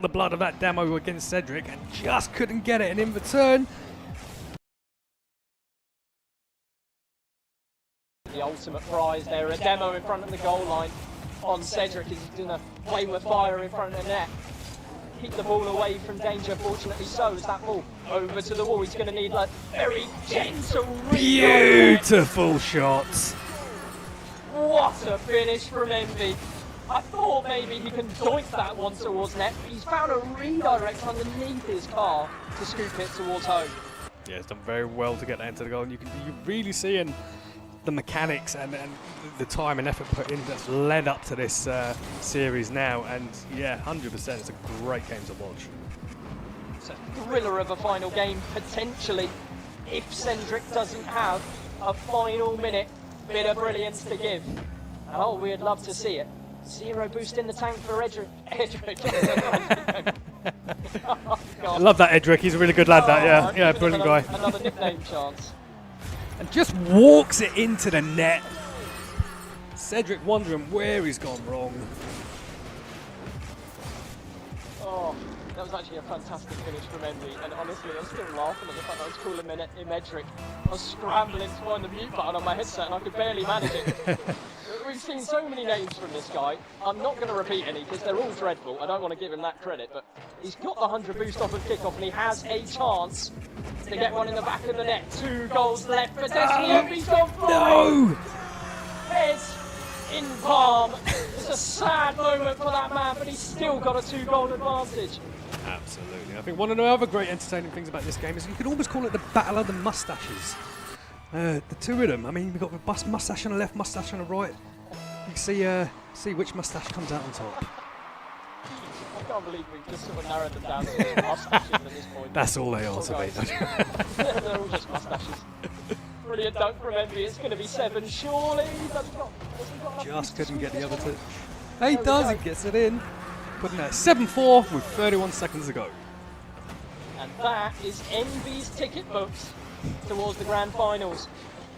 the blood of that demo against Cedric and just couldn't get it, and in return the ultimate prize there, a demo in front of the goal line on Cedric. He's going to play with fire in front of the net, keep the ball away from danger. Fortunately so, as that ball over to the wall. He's going to need like very gentle beautiful shots. What a finish from Envy. I thought maybe he can doink that one towards net, but he's found a redirect underneath his car to scoop it towards home. Yeah, it's done very well to get that into the goal, and you're really seeing the mechanics and the time and effort put in that's led up to this series now, and yeah, 100%, it's a great game to watch. It's a thriller of a final game, potentially, if Cedric doesn't have a final bit of brilliance to give. And oh, we'd love to see it. 0 boost in the tank for Edric. Oh, I love that Edric, he's a really good lad, that, yeah, brilliant guy. Another nickname chance. And just walks it into the net. Cedric wondering where he's gone wrong. Oh, that was actually a fantastic finish from Envy, and honestly, I'm still laughing at the fact that I was calling him Edric. I was scrambling to find the mute button on my headset and I could barely manage it. We've seen so many names from this guy. I'm not going to repeat any because they're all dreadful. I don't want to give him that credit, but he's got the 100 boost off of kickoff and he has a chance to get one in the back of the net. 2 goals left for Destiny. Envy's gone for No! Heads in palm. It's a sad moment for that man, but he's still got a 2-goal advantage. Absolutely. I think one of the other great entertaining things about this game is you could almost call it the battle of the mustaches. The two of them. I mean, we've got the mustache on the left, mustache on the right. You can see which mustache comes out on top. I can't believe we've just sort of narrowed them down to mustaches at this point. That's all they are to me. They're all just mustaches. Brilliant dunk from Envy. It's going to be 7, surely. Just couldn't get the other two. He does, he gets it in. Putting it at 7-4 with 31 seconds to go. And that is Envy's ticket books towards the grand finals.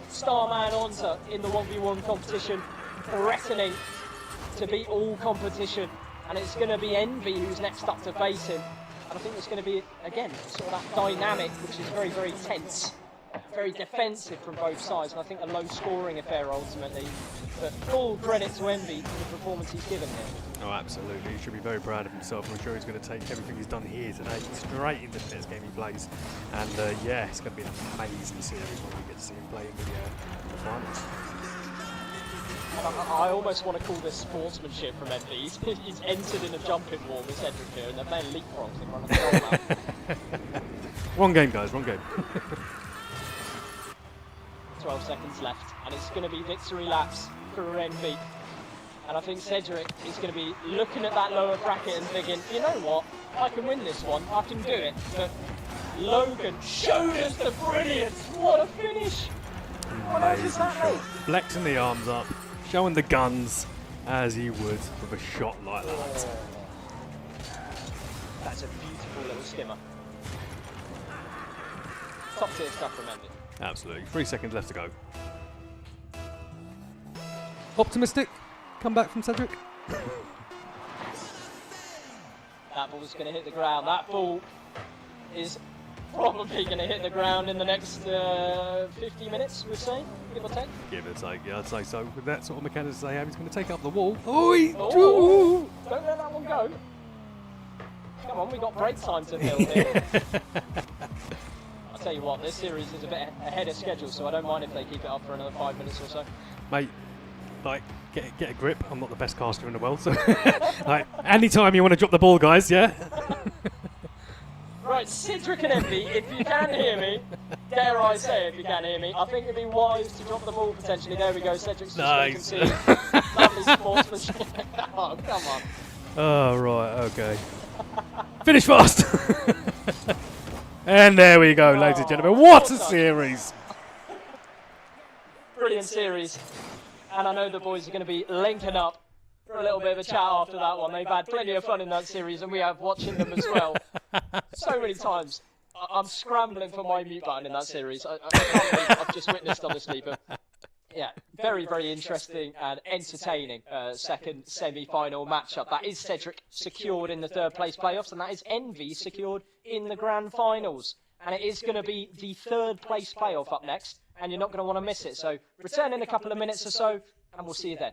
Starman Onza in the 1v1 competition, threatening to beat all competition. And it's going to be Envy who's next up to face him. And I think it's going to be, again, sort of that dynamic, which is very, very tense. Very defensive from both sides, and I think a low-scoring affair ultimately. But full credit to Envy for the performance he's given here. Oh, absolutely. He should be very proud of himself. I'm sure he's going to take everything he's done here today straight into the next game he plays. And yeah, it's going to be an amazing series when we get to see him play in the finals. I almost want to call this sportsmanship from Envy. He's entered in a jumping war with Cedric here, and they're playing leapfrogs in front of the goal now. Wrong game, guys, wrong game. 12 seconds left, and it's going to be victory laps for Envy. And I think Cedric is going to be looking at that lower bracket and thinking, you know what, I can win this one, I can do it. But Logan showed us the brilliance. What a finish! Amazing shot. Flexing the arms up, showing the guns as he would with a shot like that. That's a beautiful little skimmer. Top tier stuff from Envy. Absolutely. 3 seconds left to go. Optimistic comeback from Cedric. That ball's going to hit the ground. That ball is probably going to hit the ground in the next 50 minutes, we're saying, give or take. Give or take, yeah, I'd say so. With that sort of mechanics they have, he's going to take up the wall. Oh, don't let that one go. Come on, we got break time to build here. I'll tell you what, this series is a bit ahead of schedule, so I don't mind if they keep it up for another 5 minutes or so. Mate, like, get a grip. I'm not the best caster in the world, so like, anytime you want to drop the ball, guys, yeah? Right, Cedric and Envy, if you can hear me, dare I say if you can hear me, I think it'd be wise to drop the ball potentially. There we go, Cedric's nice. Just lovely sportsmanship. Oh, come on. Oh, right, okay. Finish fast! And there we go, ladies and gentlemen. What a series! Brilliant series. And I know the boys are going to be linking up for a little bit of a chat after that one. They've had plenty of fun in that series, and we have watching them as well. So many times. I'm scrambling for my mute button in that series. I can't believe I've just witnessed, honestly, but Yeah, very, very interesting and entertaining second semi-final matchup. That is Cedric secured in the third place playoffs, and that is Envy secured in the grand finals. And it is going to be the third place playoff up next, and you're not going to want to miss it. So return in a couple of minutes or so, and we'll see you then.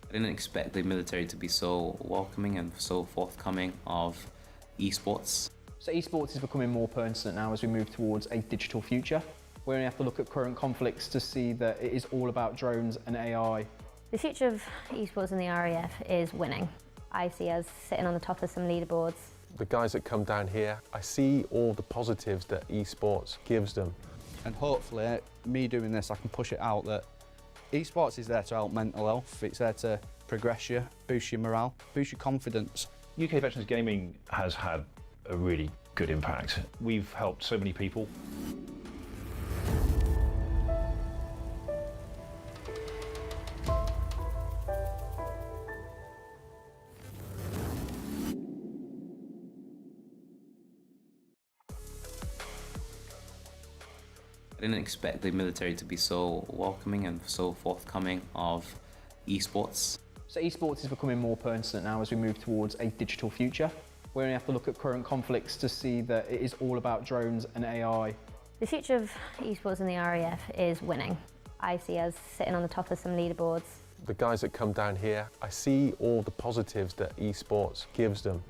I didn't expect the military to be so welcoming and so forthcoming of esports. So esports is becoming more pertinent now as we move towards a digital future. We only have to look at current conflicts to see that it is all about drones and AI. The future of esports in the RAF is winning. I see us sitting on the top of some leaderboards. The guys that come down here, I see all the positives that esports gives them. And hopefully, me doing this, I can push it out that esports is there to help mental health. It's there to progress you, boost your morale, boost your confidence. UK Veterans Gaming has had a really good impact. We've helped so many people. I didn't expect the military to be so welcoming and so forthcoming of esports. So esports is becoming more pertinent now as we move towards a digital future. We only have to look at current conflicts to see that it is all about drones and AI. The future of esports in the RAF is winning. I see us sitting on the top of some leaderboards. The guys that come down here, I see all the positives that esports gives them.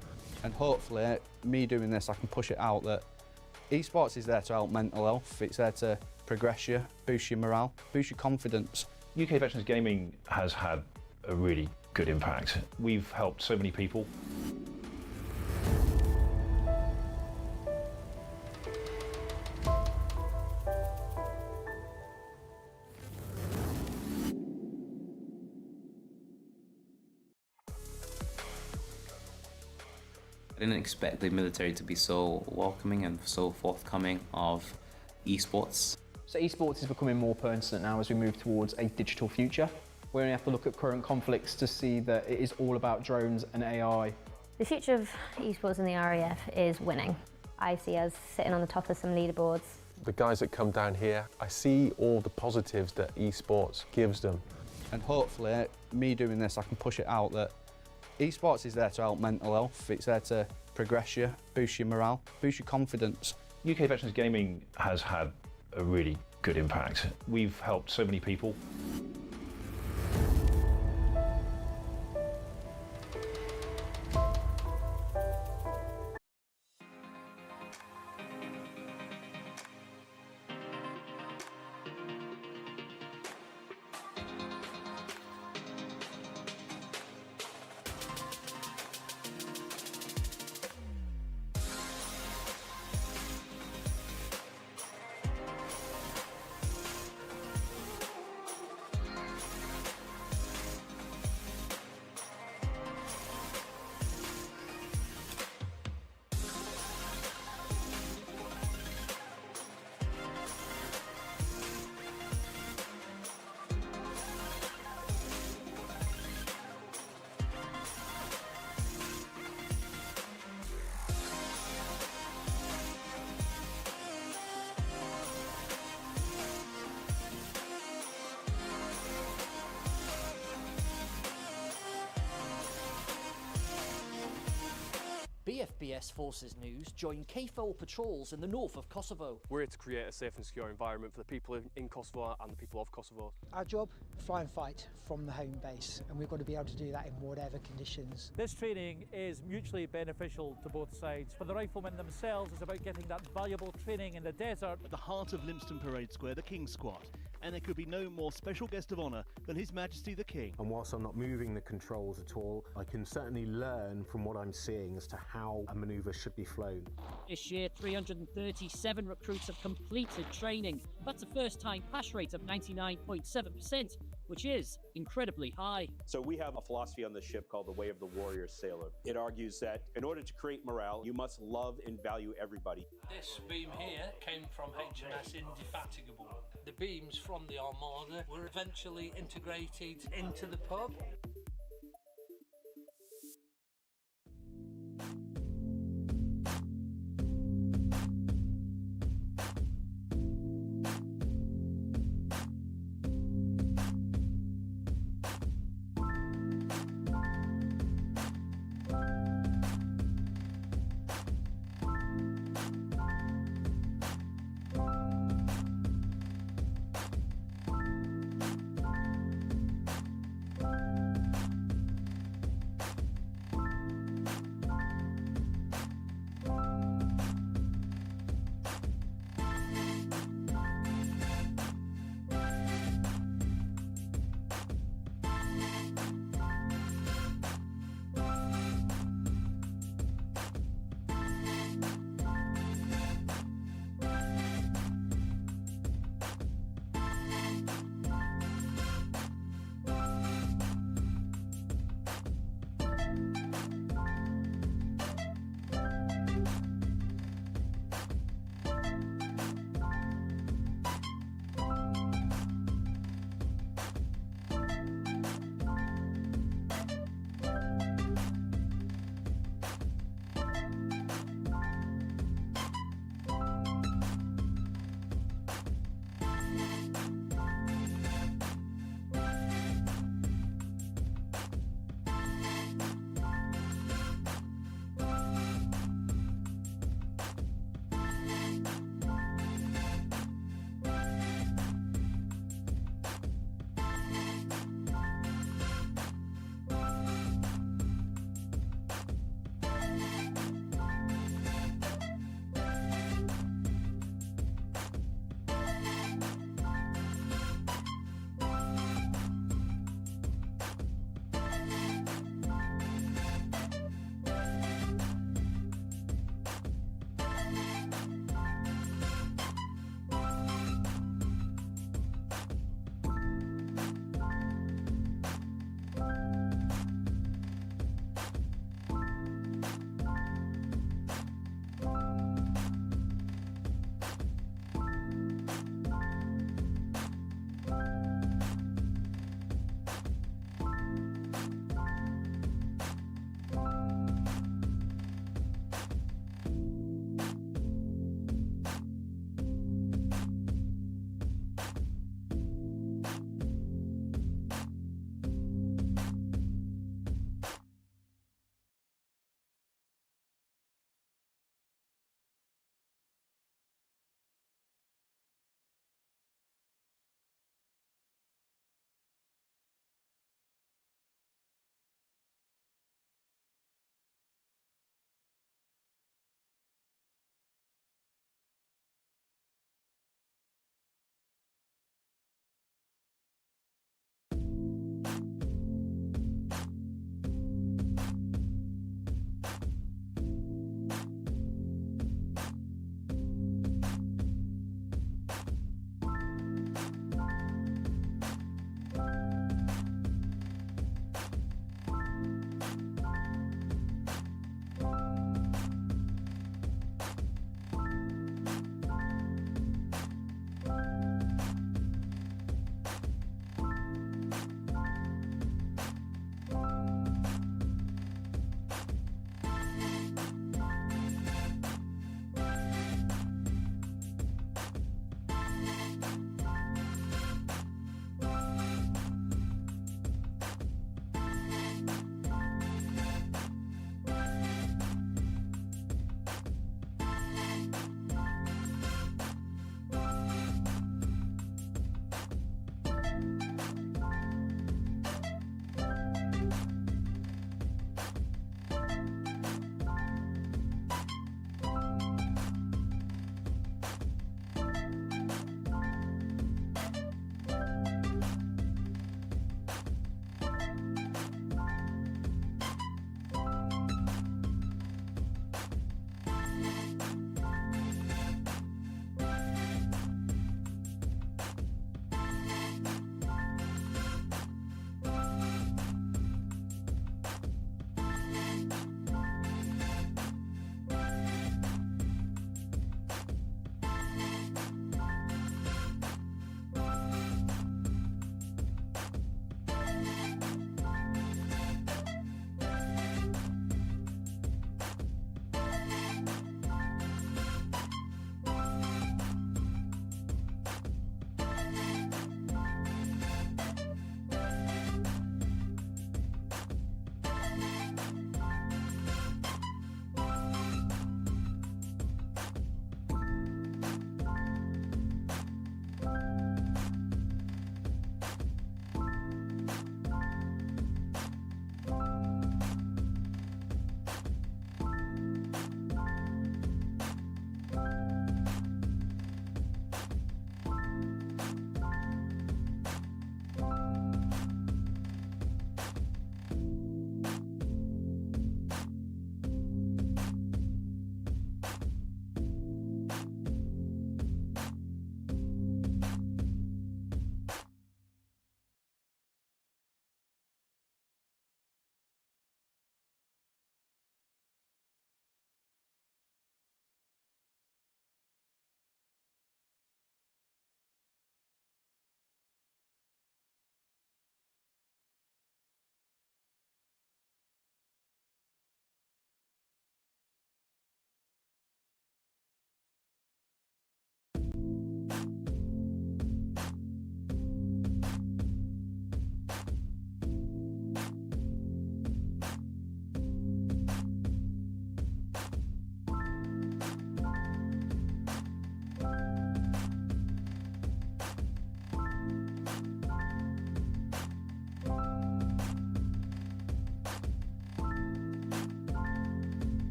And hopefully, me doing this, I can push it out that esports is there to help mental health. It's there to progress you, boost your morale, boost your confidence. UK Veterans Gaming has had a really good impact. We've helped so many people. I didn't expect the military to be so welcoming and so forthcoming of esports. So esports is becoming more pertinent now as we move towards a digital future. We only have to look at current conflicts to see that it is all about drones and AI. The future of esports in the RAF is winning. I see us sitting on the top of some leaderboards. The guys that come down here, I see all the positives that esports gives them. And hopefully, me doing this, I can push it out that esports is there to help mental health. It's there to progress you, boost your morale, boost your confidence. UK Veterans Gaming has had a really good impact. We've helped so many people. BFBS Forces News join KFOR patrols in the north of Kosovo. We're here to create a safe and secure environment for the people in Kosovo and the people of Kosovo. Our job, fly and fight from the home base, and we've got to be able to do that in whatever conditions. This training is mutually beneficial to both sides. For the riflemen themselves, it's about getting that valuable training in the desert. At the heart of Lympstone Parade Square, the King's Squad, and there could be no more special guest of honour than His Majesty the King. And whilst I'm not moving the controls at all, I can certainly learn from what I'm seeing as to how a manoeuvre should be flown. This year, 337 recruits have completed training. That's a first-time pass rate of 99.7%, which is incredibly high. So we have a philosophy on the ship called the Way of the Warrior Sailor. It argues that in order to create morale, you must love and value everybody. This beam here came from HMS Indefatigable. The beams from the Armada were eventually integrated into the pub.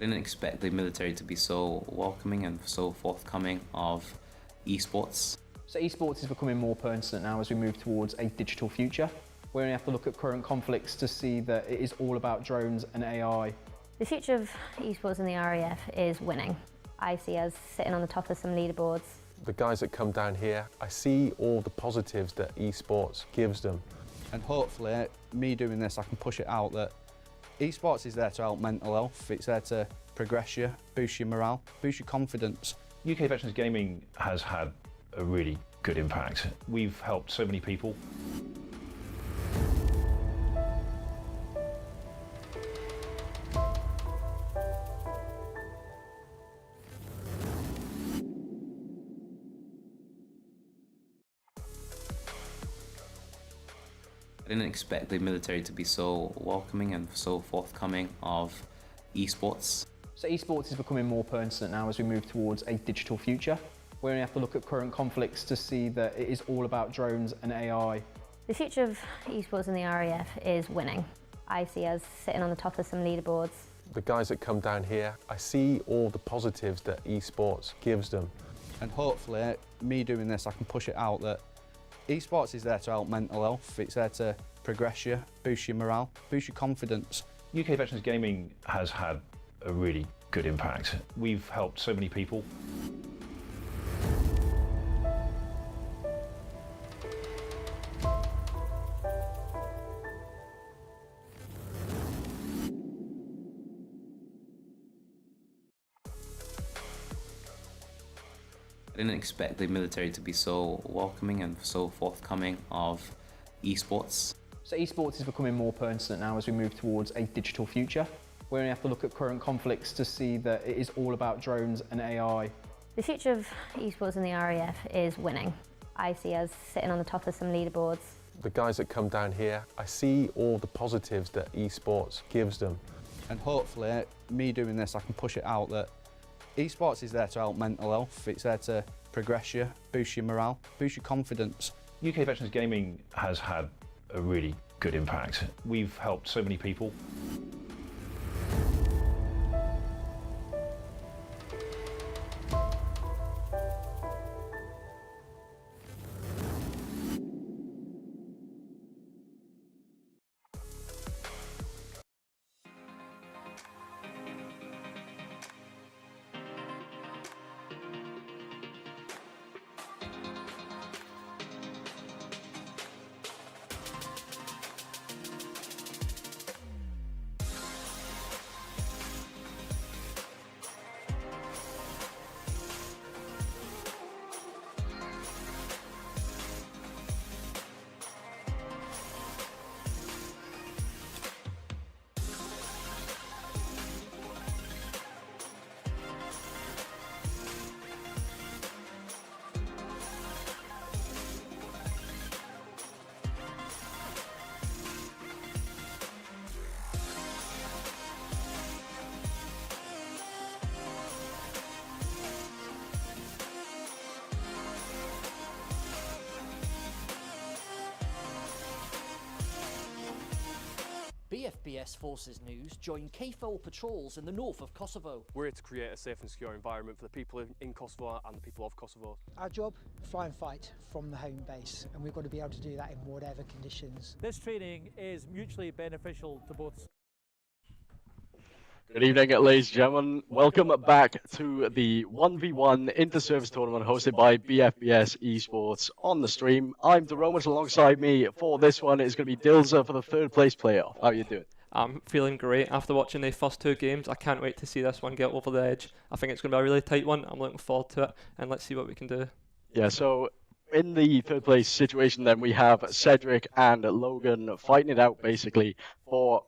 I didn't expect the military to be so welcoming and so forthcoming of esports. So esports is becoming more pertinent now as we move towards a digital future. We only have to look at current conflicts to see that it is all about drones and AI. The future of esports in the RAF is winning. I see us sitting on the top of some leaderboards. The guys that come down here, I see all the positives that esports gives them. And hopefully, me doing this, I can push it out that esports is there to help mental health. It's there to progress you, boost your morale, boost your confidence. UK Veterans Gaming has had a really good impact. We've helped so many people. I didn't expect the military to be so welcoming and so forthcoming of esports. So esports is becoming more pertinent now as we move towards a digital future. We only have to look at current conflicts to see that it is all about drones and AI. The future of esports in the RAF is winning. I see us sitting on the top of some leaderboards. The guys that come down here, I see all the positives that esports gives them. And hopefully, me doing this, I can push it out that esports is there to help mental health. It's there to progress you, boost your morale, boost your confidence. UK Veterans Gaming has had a really good impact. We've helped so many people. I didn't expect the military to be so welcoming and so forthcoming of esports. So esports is becoming more pertinent now as we move towards a digital future. We only have to look at current conflicts to see that it is all about drones and AI. The future of esports in the RAF is winning. I see us sitting on the top of some leaderboards. The guys that come down here, I see all the positives that esports gives them. And hopefully, me doing this, I can push it out that esports is there to help mental health. It's there to progress you, boost your morale, boost your confidence. UK Veterans Gaming has had a really good impact. We've helped so many people. BFBS Forces News join KFOR patrols in the north of Kosovo. We're here to create a safe and secure environment for the people in Kosovo and the people of Kosovo. Our job, fly and fight from the home base, and we've got to be able to do that in whatever conditions. This training is mutually beneficial to both. Good evening, ladies and gentlemen. Welcome back to the 1v1 Interservice tournament hosted by BFBS Esports on the stream. I'm DeRomas. Alongside me for this one is going to be Dilza for the third place playoff. How are you doing? I'm feeling great after watching the first two games. I can't wait to see this one get over the edge. I think it's going to be a really tight one. I'm looking forward to it, and let's see what we can do. Yeah, so in the third place situation then we have Cedric and Logan fighting it out basically for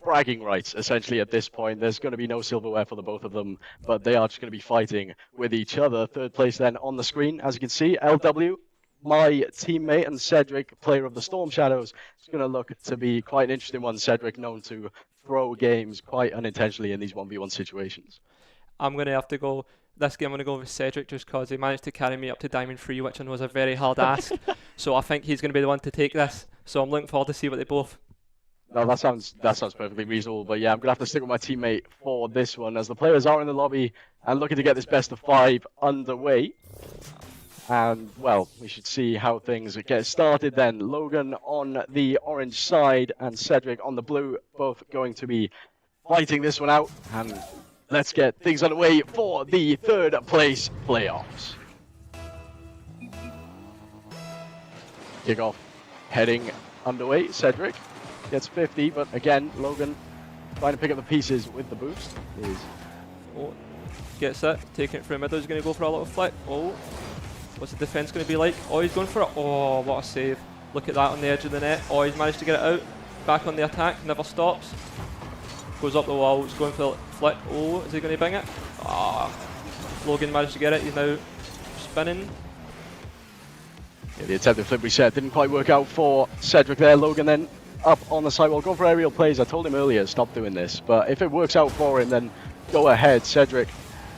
bragging rights, essentially, at this point. There's going to be no silverware for the both of them, but they are just going to be fighting with each other. Third place then on the screen, as you can see, LW, my teammate, and Cedric, player of the Storm Shadows. It's going to look to be quite an interesting one. Cedric known to throw games quite unintentionally in these 1v1 situations. I'm going to have to go, this game I'm going to go with Cedric just because he managed to carry me up to Diamond 3, which I know is a very hard ask. So I think he's going to be the one to take this. So I'm looking forward to see what they both No, that sounds perfectly reasonable. But yeah, I'm gonna have to stick with my teammate for this one, as the players are in the lobby and looking to get this best of 5 underway. And well, we should see how things get started then. Logan on the orange side and Cedric on the blue, both going to be fighting this one out. And let's get things underway for the 3rd place playoffs. Kickoff heading underway. Cedric gets 50, but again, Logan trying to pick up the pieces with the boost. Oh, gets it, taking it through middle. He's going to go for a little flick. Oh, what's the defense going to be like? Oh, he's going for it. Oh, what a save. Look at that on the edge of the net. Oh, he's managed to get it out. Back on the attack, never stops. Goes up the wall, he's going for the flick. Oh, is he going to bang it? Ah, Logan managed to get it. He's now spinning. Yeah, the attempted flip reset didn't quite work out for Cedric there. Logan then up on the sidewall, go for aerial plays. I told him earlier, stop doing this. But if it works out for him, then go ahead. Cedric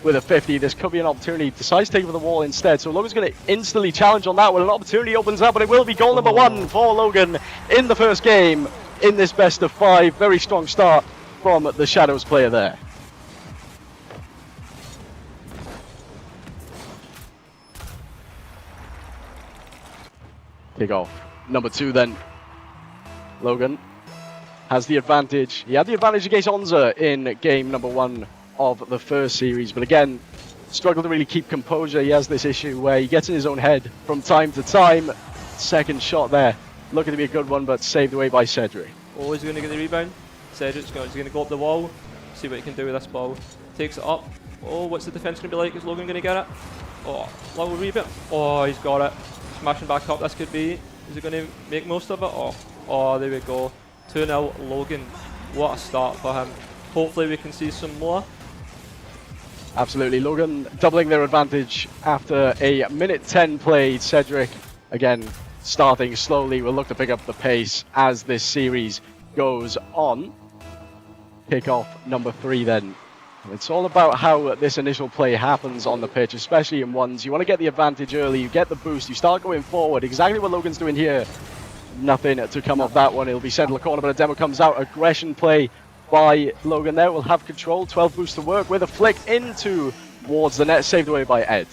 with a 50. This could be an opportunity. Decides to take over the wall instead. So Logan's going to instantly challenge on that one. An opportunity opens up, and it will be goal number 1 for Logan in the first game in this best of 5. Very strong start from the Shadows player there. Kickoff number 2 then. Logan has the advantage. He had the advantage against Onza in game number 1 of the first series, but again, struggled to really keep composure. He has this issue where he gets in his own head from time to time. Second shot there, looking to be a good one, but saved away by Cedric. Oh, he's going to get the rebound. Cedric's going to go up the wall, see what he can do with this ball. Takes it up. Oh, what's the defense going to be like? Is Logan going to get it? Oh, little rebound. Oh, he's got it. Smashing back up, this could be. Is he going to make most of it? Oh, there we go. 2-0 Logan. What a start for him. Hopefully we can see some more. Absolutely. Logan doubling their advantage after a minute 10 played. Cedric, again, starting slowly. Will look to pick up the pace as this series goes on. Kickoff number 3 then. It's all about how this initial play happens on the pitch, especially in ones. You want to get the advantage early, you get the boost, you start going forward. Exactly what Logan's doing here. Nothing to come of that one. It'll be central corner, but a demo comes out. Aggression play by Logan there. Will have control. 12 boost to work with a flick into towards the net, saved away by Ed.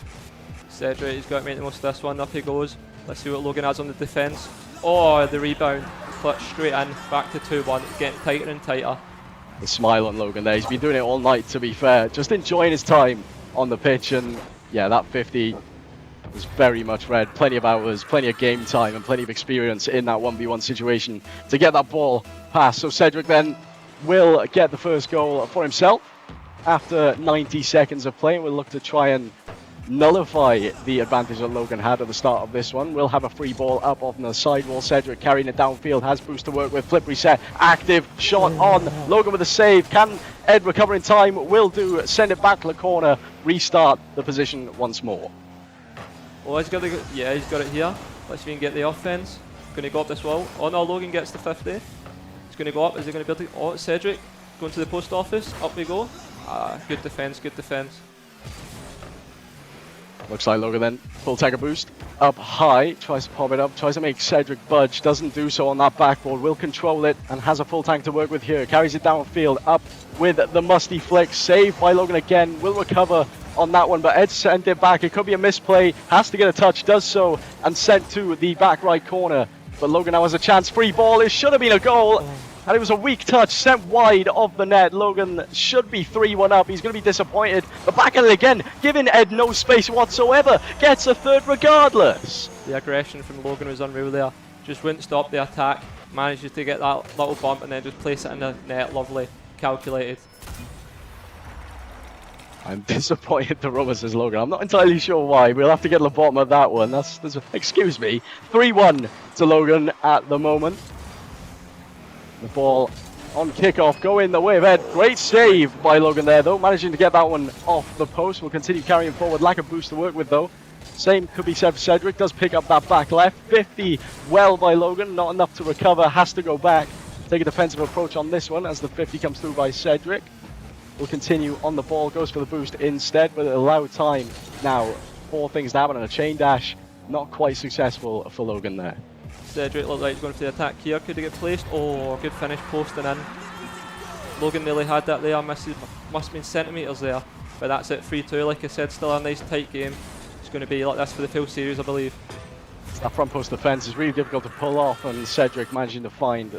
Cedric, he's got to make the most of this one. Up he goes. Let's see what Logan has on the defence. Oh, the rebound. Clutch straight in. Back to 2-1. Getting tighter and tighter. The smile on Logan there. He's been doing it all night, to be fair. Just enjoying his time on the pitch. And yeah, that 50 was very much read. Plenty of hours, plenty of game time, and plenty of experience in that 1v1 situation to get that ball past. So Cedric then will get the first goal for himself after 90 seconds of play. We'll look to try and nullify the advantage that Logan had at the start of this one. We'll have a free ball up off the sidewall. Cedric carrying it downfield, has boost to work with. Flip reset, active shot on. Logan with a save. Can Ed recover in time? Will do. Send it back to the corner. Restart the position once more. Oh, he's got it. Yeah, he's got it here. Let's see if he can get the offense. Going to go up this wall. Oh no, Logan gets the 50. He's going to go up. Is he going to be able to? Oh, it's Cedric going to the post office. Up we go. Good defense. Good defense. Looks like Logan then full tagger boost up high, tries to pop it up, tries to make Cedric budge, doesn't do so on that backboard, will control it and has a full tank to work with here, carries it downfield up with the musty flick, saved by Logan again, will recover on that one, but Ed sent it back. It could be a misplay, has to get a touch, does so, and sent to the back right corner, but Logan now has a chance. Free ball, it should have been a goal. And it was a weak touch, sent wide of the net. Logan should be 3-1 up. He's going to be disappointed. But back at it again, giving Ed no space whatsoever. Gets a third regardless. The aggression from Logan was unreal there. Just wouldn't stop the attack. Manages to get that little bump and then just place it in the net. Lovely. Calculated. I'm disappointed the rubber says Logan. I'm not entirely sure why. We'll have to get to the bottom of that one. Excuse me. 3-1 to Logan at the moment. The ball on kickoff going the way of Ed. Great save by Logan there though, managing to get that one off the post. Will continue carrying forward. Lack of boost to work with though. Same could be said for Cedric. Does pick up that back left. 50 well by Logan. Not enough to recover. Has to go back. Take a defensive approach on this one as the 50 comes through by Cedric. Will continue on the ball. Goes for the boost instead, but it'll allow time now for things to happen. And a chain dash not quite successful for Logan there. Cedric looked like he's going for the attack here. Could he get placed? Oh, good finish, posting in. Logan nearly had that there. Must have been centimetres there. But that's it, 3-2. Like I said, still a nice tight game. It's going to be like this for the full series, I believe. That front post defence is really difficult to pull off, and Cedric managing to find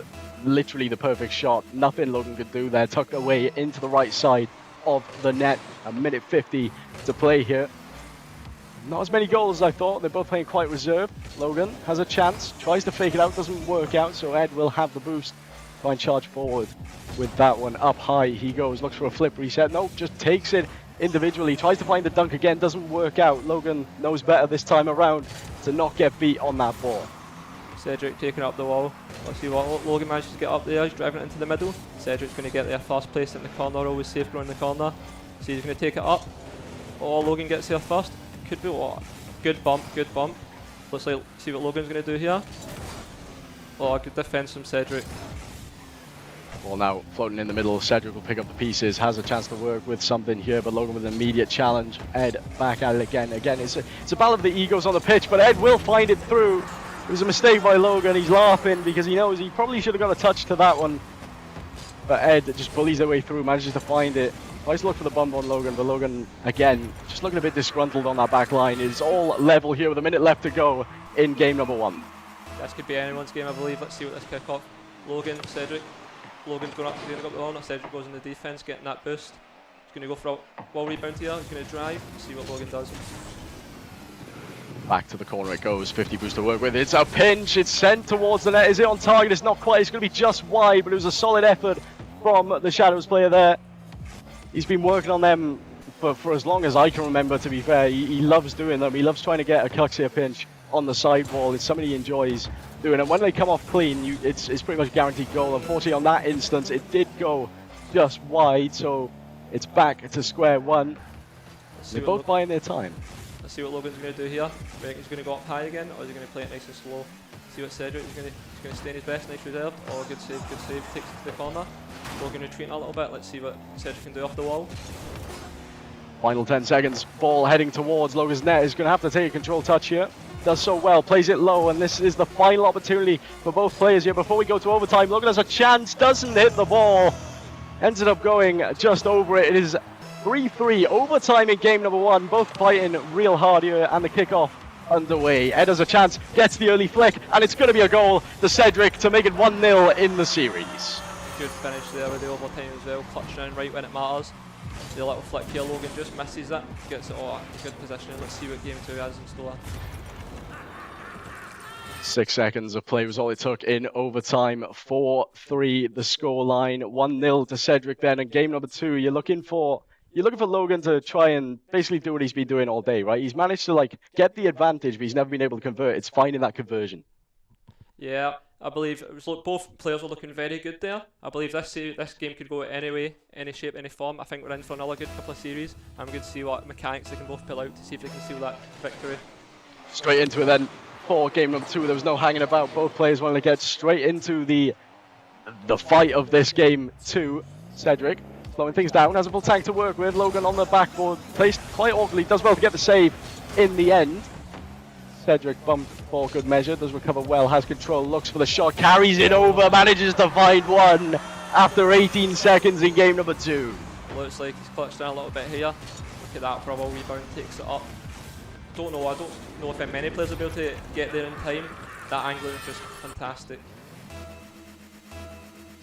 literally the perfect shot. Nothing Logan could do there. Tucked away into the right side of the net. A minute 50 to play here. Not as many goals as I thought. They're both playing quite reserved. Logan has a chance, tries to fake it out, doesn't work out, so Ed will have the boost. Try and charge forward with that one. Up high he goes, looks for a flip reset. Nope, just takes it individually. Tries to find the dunk again, doesn't work out. Logan knows better this time around to not get beat on that ball. Cedric taking up the wall. Let's see what Logan manages to get up there. He's driving it into the middle. Cedric's going to get there first, place in the corner, always safe going in the corner. So he's going to take it up. Oh, Logan gets there first. Could be what? Good bump, good bump. Looks like, see what Logan's going to do here. Oh, good defense from Cedric. Well, now floating in the middle, Cedric will pick up the pieces, has a chance to work with something here, but Logan with an immediate challenge. Ed back at it again. Again, it's a battle of the egos on the pitch, but Ed will find it through. It was a mistake by Logan. He's laughing because he knows he probably should have got a touch to that one. But Ed just bullies their way through, manages to find it. Tries to look for the bump on Logan, but Logan, again, just looking a bit disgruntled on that back line. It's all level here with a minute left to go in game number 1. This could be anyone's game, I believe. Let's see what this kick off. Logan, Cedric. Logan's going up to the ball. Cedric goes in the defence, getting that boost. He's going to go for a wall rebound here. He's going to drive. See what Logan does. Back to the corner it goes. 50 boost to work with. It's a pinch. It's sent towards the net. Is it on target? It's not quite. It's going to be just wide, but it was a solid effort from the Shadows player there. He's been working on them for as long as I can remember, to be fair. He loves doing them. He loves trying to get a Cuxia pinch on the sidewall. It's something he enjoys doing. And when they come off clean, it's pretty much a guaranteed goal. Unfortunately, on that instance, it did go just wide. So it's back to square one. They're both buying their time. Let's see what Logan's going to do here. Do you reckon he's going to go up high again, or is he going to play it nice and slow? See what Cedric is going to stay in his best, nice reserve. Oh, good save, takes it to the corner. Logan retreating a little bit. Let's see what Cedric can do off the wall. Final 10 seconds. Ball heading towards Logan's net. Is going to have to take a control touch here. Does so well, plays it low, and this is the final opportunity for both players here before we go to overtime. Logan has a chance, doesn't hit the ball. Ended up going just over it. It is 3-3 overtime in game number 1. Both fighting real hard here, and the kickoff underway. Ed has a chance, gets the early flick, and it's going to be a goal to Cedric to make it 1-0 in the series. Good finish there with the overtime as well. Clutch down right when it matters. The little flick here, Logan just misses it. Gets it all in good position. Let's see what game 2 has in store. 6 seconds of play was all it took in overtime. 4-3 the scoreline. 1-0 to Cedric then. And game number 2, you're looking for Logan to try and basically do what he's been doing all day, right? He's managed to get the advantage, but he's never been able to convert. It's finding that conversion. Yeah, I believe it was both players were looking very good there. I believe this game could go any way, any shape, any form. I think we're in for another good couple of series. I'm going to see what mechanics they can both pull out to see if they can seal that victory. Straight into it then for game number 2. There was no hanging about. Both players wanted to get straight into the fight of this game 2. Cedric slowing things down, has a full tank to work with. Logan on the backboard, placed quite awkwardly, does well to get the save in the end. Cedric bumped for good measure, does recover well, has control, looks for the shot, carries it over, manages to find one after 18 seconds in game number 2. Looks like he's clutched down a little bit here. Look at that for a wall rebound, takes it up. I don't know if many players will be able to get there in time. That angle is just fantastic.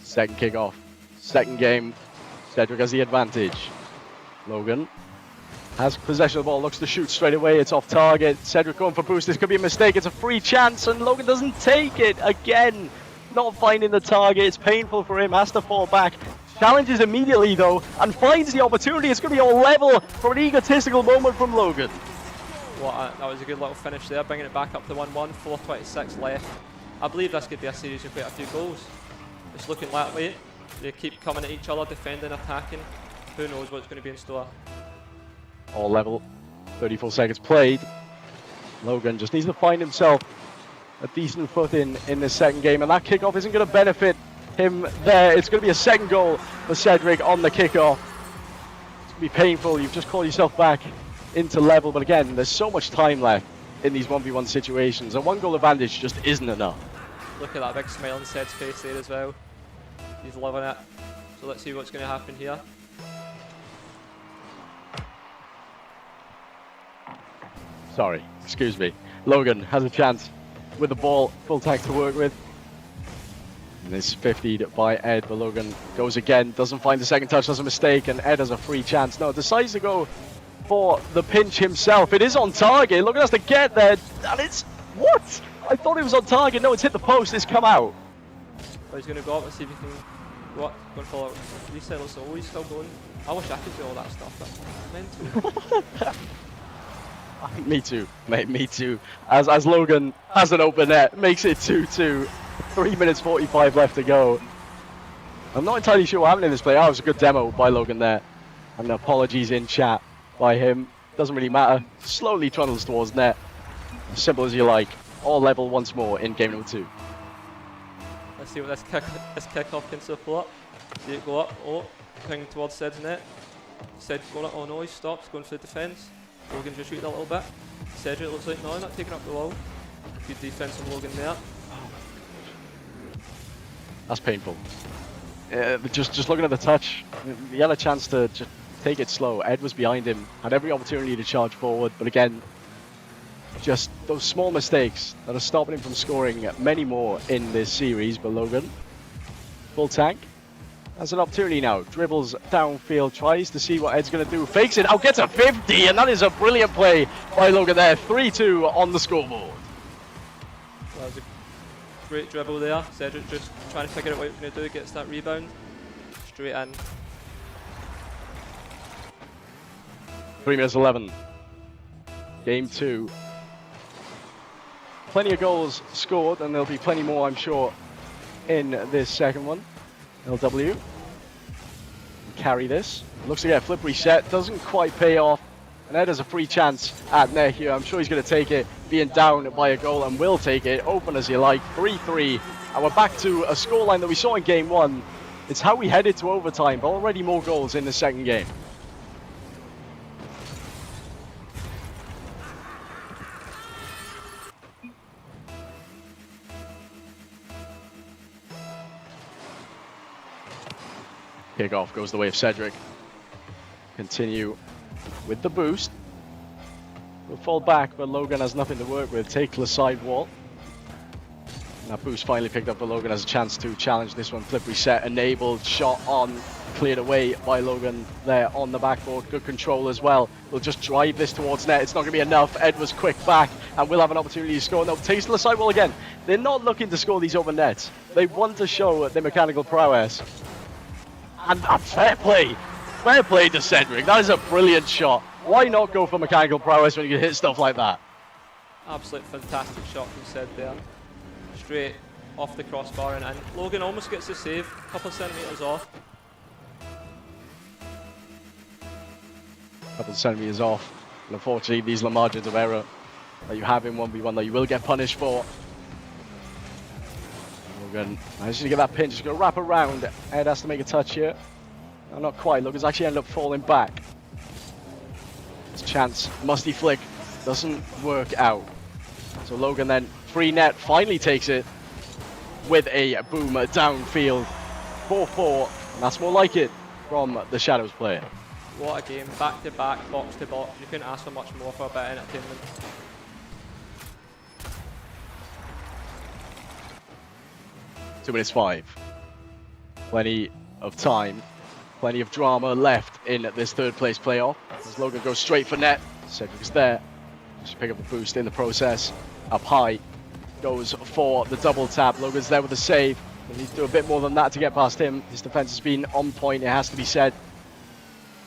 Second kickoff, second game. Cedric has the advantage. Logan has possession of the ball, looks to shoot straight away. It's off target. Cedric going for boost. This could be a mistake. It's a free chance, and Logan doesn't take it again. Not finding the target. It's painful for him. Has to fall back. Challenges immediately though, and finds the opportunity. It's going to be all level for an egotistical moment from Logan. That was a good little finish there, bringing it back up to 1-1. 4:26 left. I believe this could be a series with quite a few goals. It's looking that way. They keep coming at each other, defending, attacking. Who knows what's going to be in store. All level, 34 seconds played. Logan just needs to find himself a decent footing in this second game, and that kickoff isn't going to benefit him there. It's going to be a second goal for Cedric on the kickoff. It's going to be painful. You've just called yourself back into level, but again, there's so much time left in these 1v1 situations. A 1 goal advantage just isn't enough. Look at that big smile on Sed's face there as well. He's loving it. So let's see what's going to happen here. Sorry, excuse me. Logan has a chance with the ball, full tank to work with. And it's 50'd by Ed, but Logan goes again, doesn't find the second touch, does a mistake, and Ed has a free chance. No, decides to go for the pinch himself. It is on target. Logan has to get there, and it's... What? I thought it was on target. No, it's hit the post. It's come out. But he's going to go up and see if he can... What? Go and follow out. Reset, so he's still going. I wish I could do all that stuff. That's mental. Me too, mate, me too. As Logan has an open net, makes it 2-2. 3 minutes 45 left to go. I'm not entirely sure what happened in this play. Oh, it was a good demo by Logan there. And apologies in chat by him. Doesn't really matter. Slowly trundles towards net. As simple as you like. All level once more in game number 2. Let's see what this kickoff can support. See it go up. Oh, ping towards Sed's net. Sid going up. Oh no, he stops. Going for the defence. Logan's retreated a little bit. Cedric looks like no, not taking up the wall. Good defence from Logan there. That's painful. Just looking at the touch, he had a chance to just take it slow. Ed was behind him, had every opportunity to charge forward, but again, just those small mistakes that are stopping him from scoring many more in this series. But Logan, full tank, has an opportunity now. Dribbles downfield, tries to see what Ed's going to do. Fakes it out, gets a 50, and that is a brilliant play by Logan there. 3-2 on the scoreboard. That was a great dribble there. Cedric just trying to figure out what he's going to do. Gets that rebound. Straight in. 3 minutes 11. Game 2. Plenty of goals scored, and there'll be plenty more, I'm sure, in this second one. LW carry this. Looks to get a flip reset. Doesn't quite pay off. And Ed has a free chance at net here. I'm sure he's going to take it, being down by a goal, and will take it. Open as you like. 3-3. And we're back to a scoreline that we saw in game 1. It's how we headed to overtime, but already more goals in the second game. Kickoff goes the way of Cedric. Continue with the boost. We'll fall back, but Logan has nothing to work with. Take the side wall. And that boost finally picked up, but Logan has a chance to challenge this one. Flip reset, enabled, shot on, cleared away by Logan there on the backboard. Good control as well. We'll just drive this towards net. It's not going to be enough. Ed was quick back, and we'll have an opportunity to score. No, takes the side wall again. They're not looking to score these open nets. They want to show their mechanical prowess. And fair play. Fair play to Cedric. That is a brilliant shot. Why not go for mechanical prowess when you can hit stuff like that? Absolute fantastic shot from Ced there. Straight off the crossbar, and Logan almost gets the save. A couple of centimetres off. Couple of centimetres off. And unfortunately, these are the margins of error that you have in 1v1 that you will get punished for. Logan manages to get that pin, just going to wrap around. Ed has to make a touch here. No, not quite. Logan's actually ended up falling back. His chance, musty flick, doesn't work out. So Logan then, free net, finally takes it with a boom downfield. 4-4, and that's more like it from the Shadows player. What a game, back to back, box to box. You couldn't ask for much more for a bit of entertainment. Two minutes 5. Plenty of time, plenty of drama left in this third place playoff. As Logan goes straight for net, Cedric is there. Just pick up a boost in the process. Up high, goes for the double tap. Logan's there with the save. He needs to do a bit more than that to get past him. His defense has been on point, it has to be said,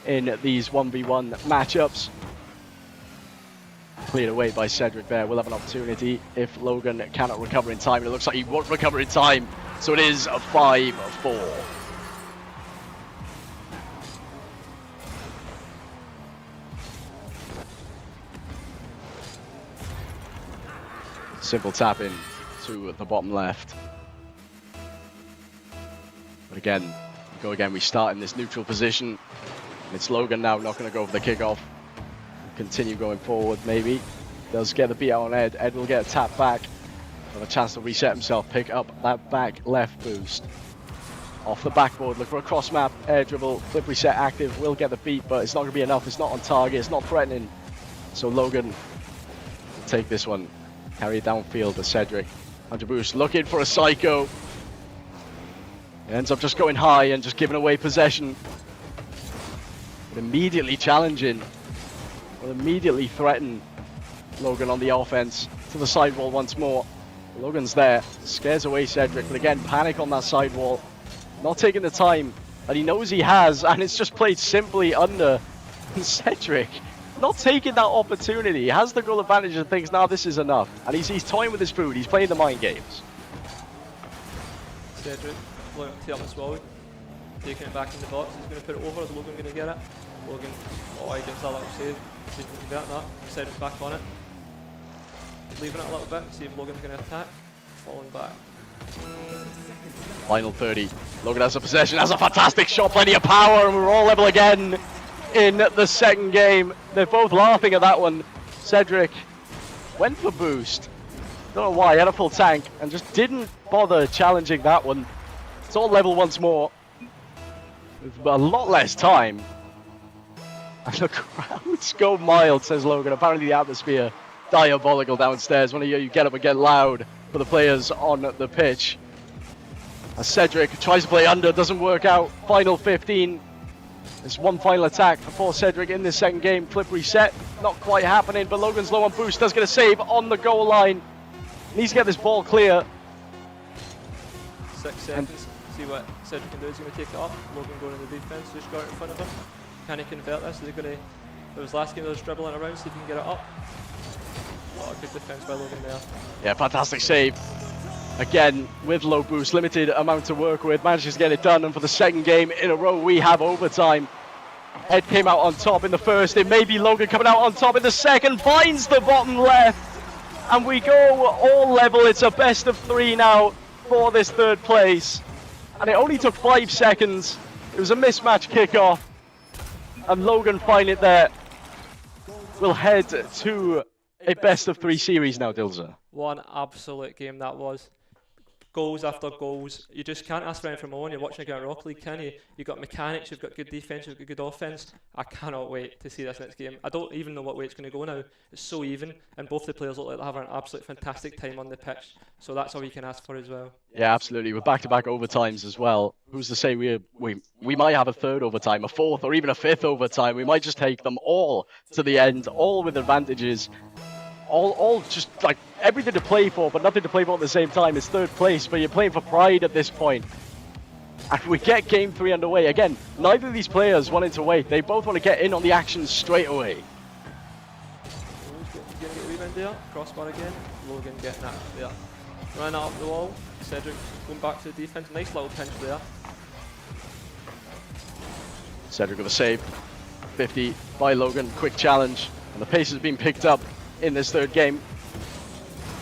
in these 1v1 matchups. Cleared away by Cedric there. We'll have an opportunity if Logan cannot recover in time. And it looks like he won't recover in time. So it is a 5-4. Simple tap in to the bottom left. But again, we start in this neutral position. And it's Logan now not going to go for the kickoff. Continue going forward, maybe. Does get the beat out on Ed. Ed will get a tap back. Have a chance to reset himself, pick up that back left boost. Off the backboard, look for a cross map, air dribble, flip reset active, will get the beat, but it's not going to be enough. It's not on target, it's not threatening. So Logan will take this one, carry it downfield to Cedric. Under boost, looking for a psycho. It ends up just going high and just giving away possession. But immediately challenging, will immediately threaten Logan on the offense. To the sidewall once more. Logan's there, scares away Cedric, but again, panic on that sidewall. Not taking the time that he knows he has, and it's just played simply under Cedric. Not taking that opportunity. He has the goal advantage and thinks, now this is enough. And he's toying with his food, he's playing the mind games. Cedric, looking to up this wall, taking it back in the box. He's going to put it over. Is Logan going to get it? Logan, oh, he gets that little save. See if he can get that. Cedric back on it. Leaving it a little bit, see if Logan's going to attack. Falling back. Final 30. Logan has a possession, has a fantastic shot, plenty of power, and we're all level again in the second game. They're both laughing at that one. Cedric went for boost. Don't know why, he had a full tank and just didn't bother challenging that one. It's all level once more. With a lot less time. And the crowds go mild, says Logan. Apparently the atmosphere diabolical downstairs. Want to hear you get up and get loud for the players on the pitch. As Cedric tries to play under, doesn't work out. Final 15. There's one final attack for Cedric in this second game. Flip reset, not quite happening, but Logan's low on boost. Does get a save on the goal line. Needs to get this ball clear. 6 seconds. See what Cedric can do. He's going to take it up. Logan going in the defense. Just got it in front of him. Can he convert this? Is he going to? It was last game. They was dribbling around. See if he can get it up. Oh, good defense by Logan there. Yeah, fantastic save. Again, with low boost, limited amount to work with, manages to get it done, and for the second game in a row, we have overtime. Ed came out on top in the first, it may be Logan coming out on top in the second, finds the bottom left, and we go all level. It's a best of 3 now for this third place, and it only took 5 seconds. It was a mismatch kickoff, and Logan find it there. We'll head to a best of 3 series now, Dilza. One absolute game that was. Goals after goals. You just can't ask for anything more when you're watching a game of Rocket League, can you? You've got mechanics, you've got good defense, you've got good offense. I cannot wait to see this next game. I don't even know what way it's going to go now. It's so even, and both the players look like they're having an absolute fantastic time on the pitch. So that's all you can ask for as well. Yeah, absolutely. With back-to-back overtimes as well. Who's to say we might have a third overtime, a fourth, or even a fifth overtime. We might just take them all to the end, all with advantages. All just like everything to play for, but nothing to play for at the same time. It's third place, but you're playing for pride at this point. And we get game 3 underway. Again, neither of these players wanted to wait. They both want to get in on the action straight away. He's going to get a rebound there. Crossbar again. Logan getting that there. Ran out of the wall. Cedric going back to the defense. Nice little pinch there. Cedric with a save. 50 by Logan. Quick challenge. And the pace has been picked up in this third game.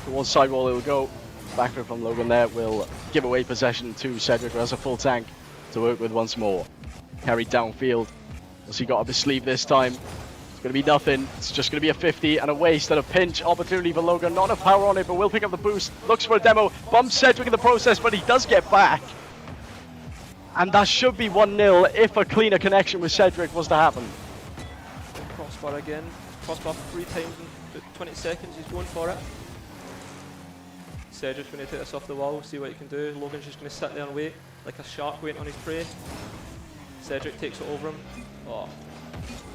Towards sidewall it will go. Backer from Logan there will give away possession to Cedric, who has a full tank to work with once more. Carried downfield. What's he got up his sleeve this time? It's going to be nothing. It's just going to be a 50 and a waste and a pinch opportunity for Logan. Not enough power on it, but will pick up the boost. Looks for a demo. Bumps Cedric in the process, but he does get back. And that should be 1-0 if a cleaner connection with Cedric was to happen. Crossbar again. Crossbar 3 times in 20 seconds. He's going for it. Cedric's going to take this off the wall, see what he can do. Logan's just going to sit there and wait, like a shark waiting on his prey. Cedric takes it over him. Oh,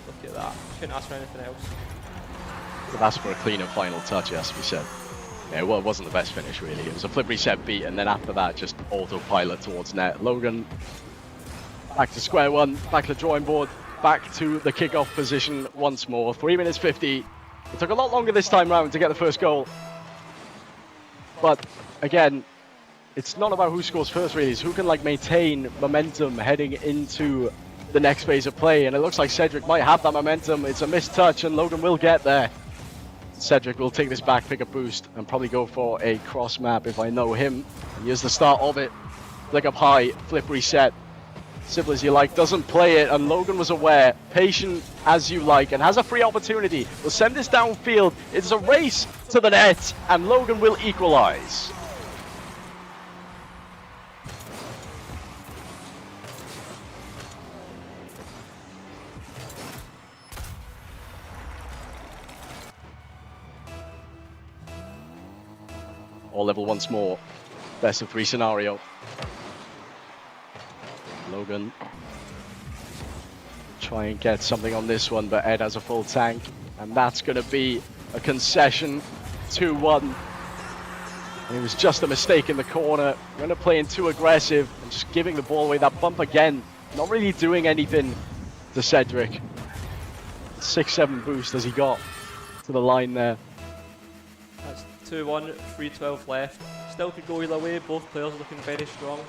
look at that. Couldn't ask for anything else. But that's for a cleaner final touch, it has to be said. Yeah, well, it wasn't the best finish, really. It was a flip reset beat, and then after that, just autopilot towards net. Logan, back to square one, back to the drawing board, back to the kickoff position once more. 3 minutes 50. It took a lot longer this time round to get the first goal. But again, it's not about who scores first, really. It's who can maintain momentum heading into the next phase of play. And it looks like Cedric might have that momentum. It's a missed touch, and Logan will get there. Cedric will take this back, pick a boost, and probably go for a cross map if I know him. Here's the start of it. Flick up high, flip reset. simple as you like, doesn't play it, and Logan was aware, patient as you like, and has a free opportunity. We'll send this downfield. It's a race to the net, and Logan will equalize. All level once more. Best of 3 scenario. Logan try and get something on this one, but Ed has a full tank, and that's going to be a concession. 2-1. It was just a mistake in the corner. We're going to play in too aggressive and just giving the ball away. That bump again, not really doing anything to Cedric. 6-7 boost as he got to the line there. That's 2-1, 3:12 left. Still could go either way. Both players are looking very strong.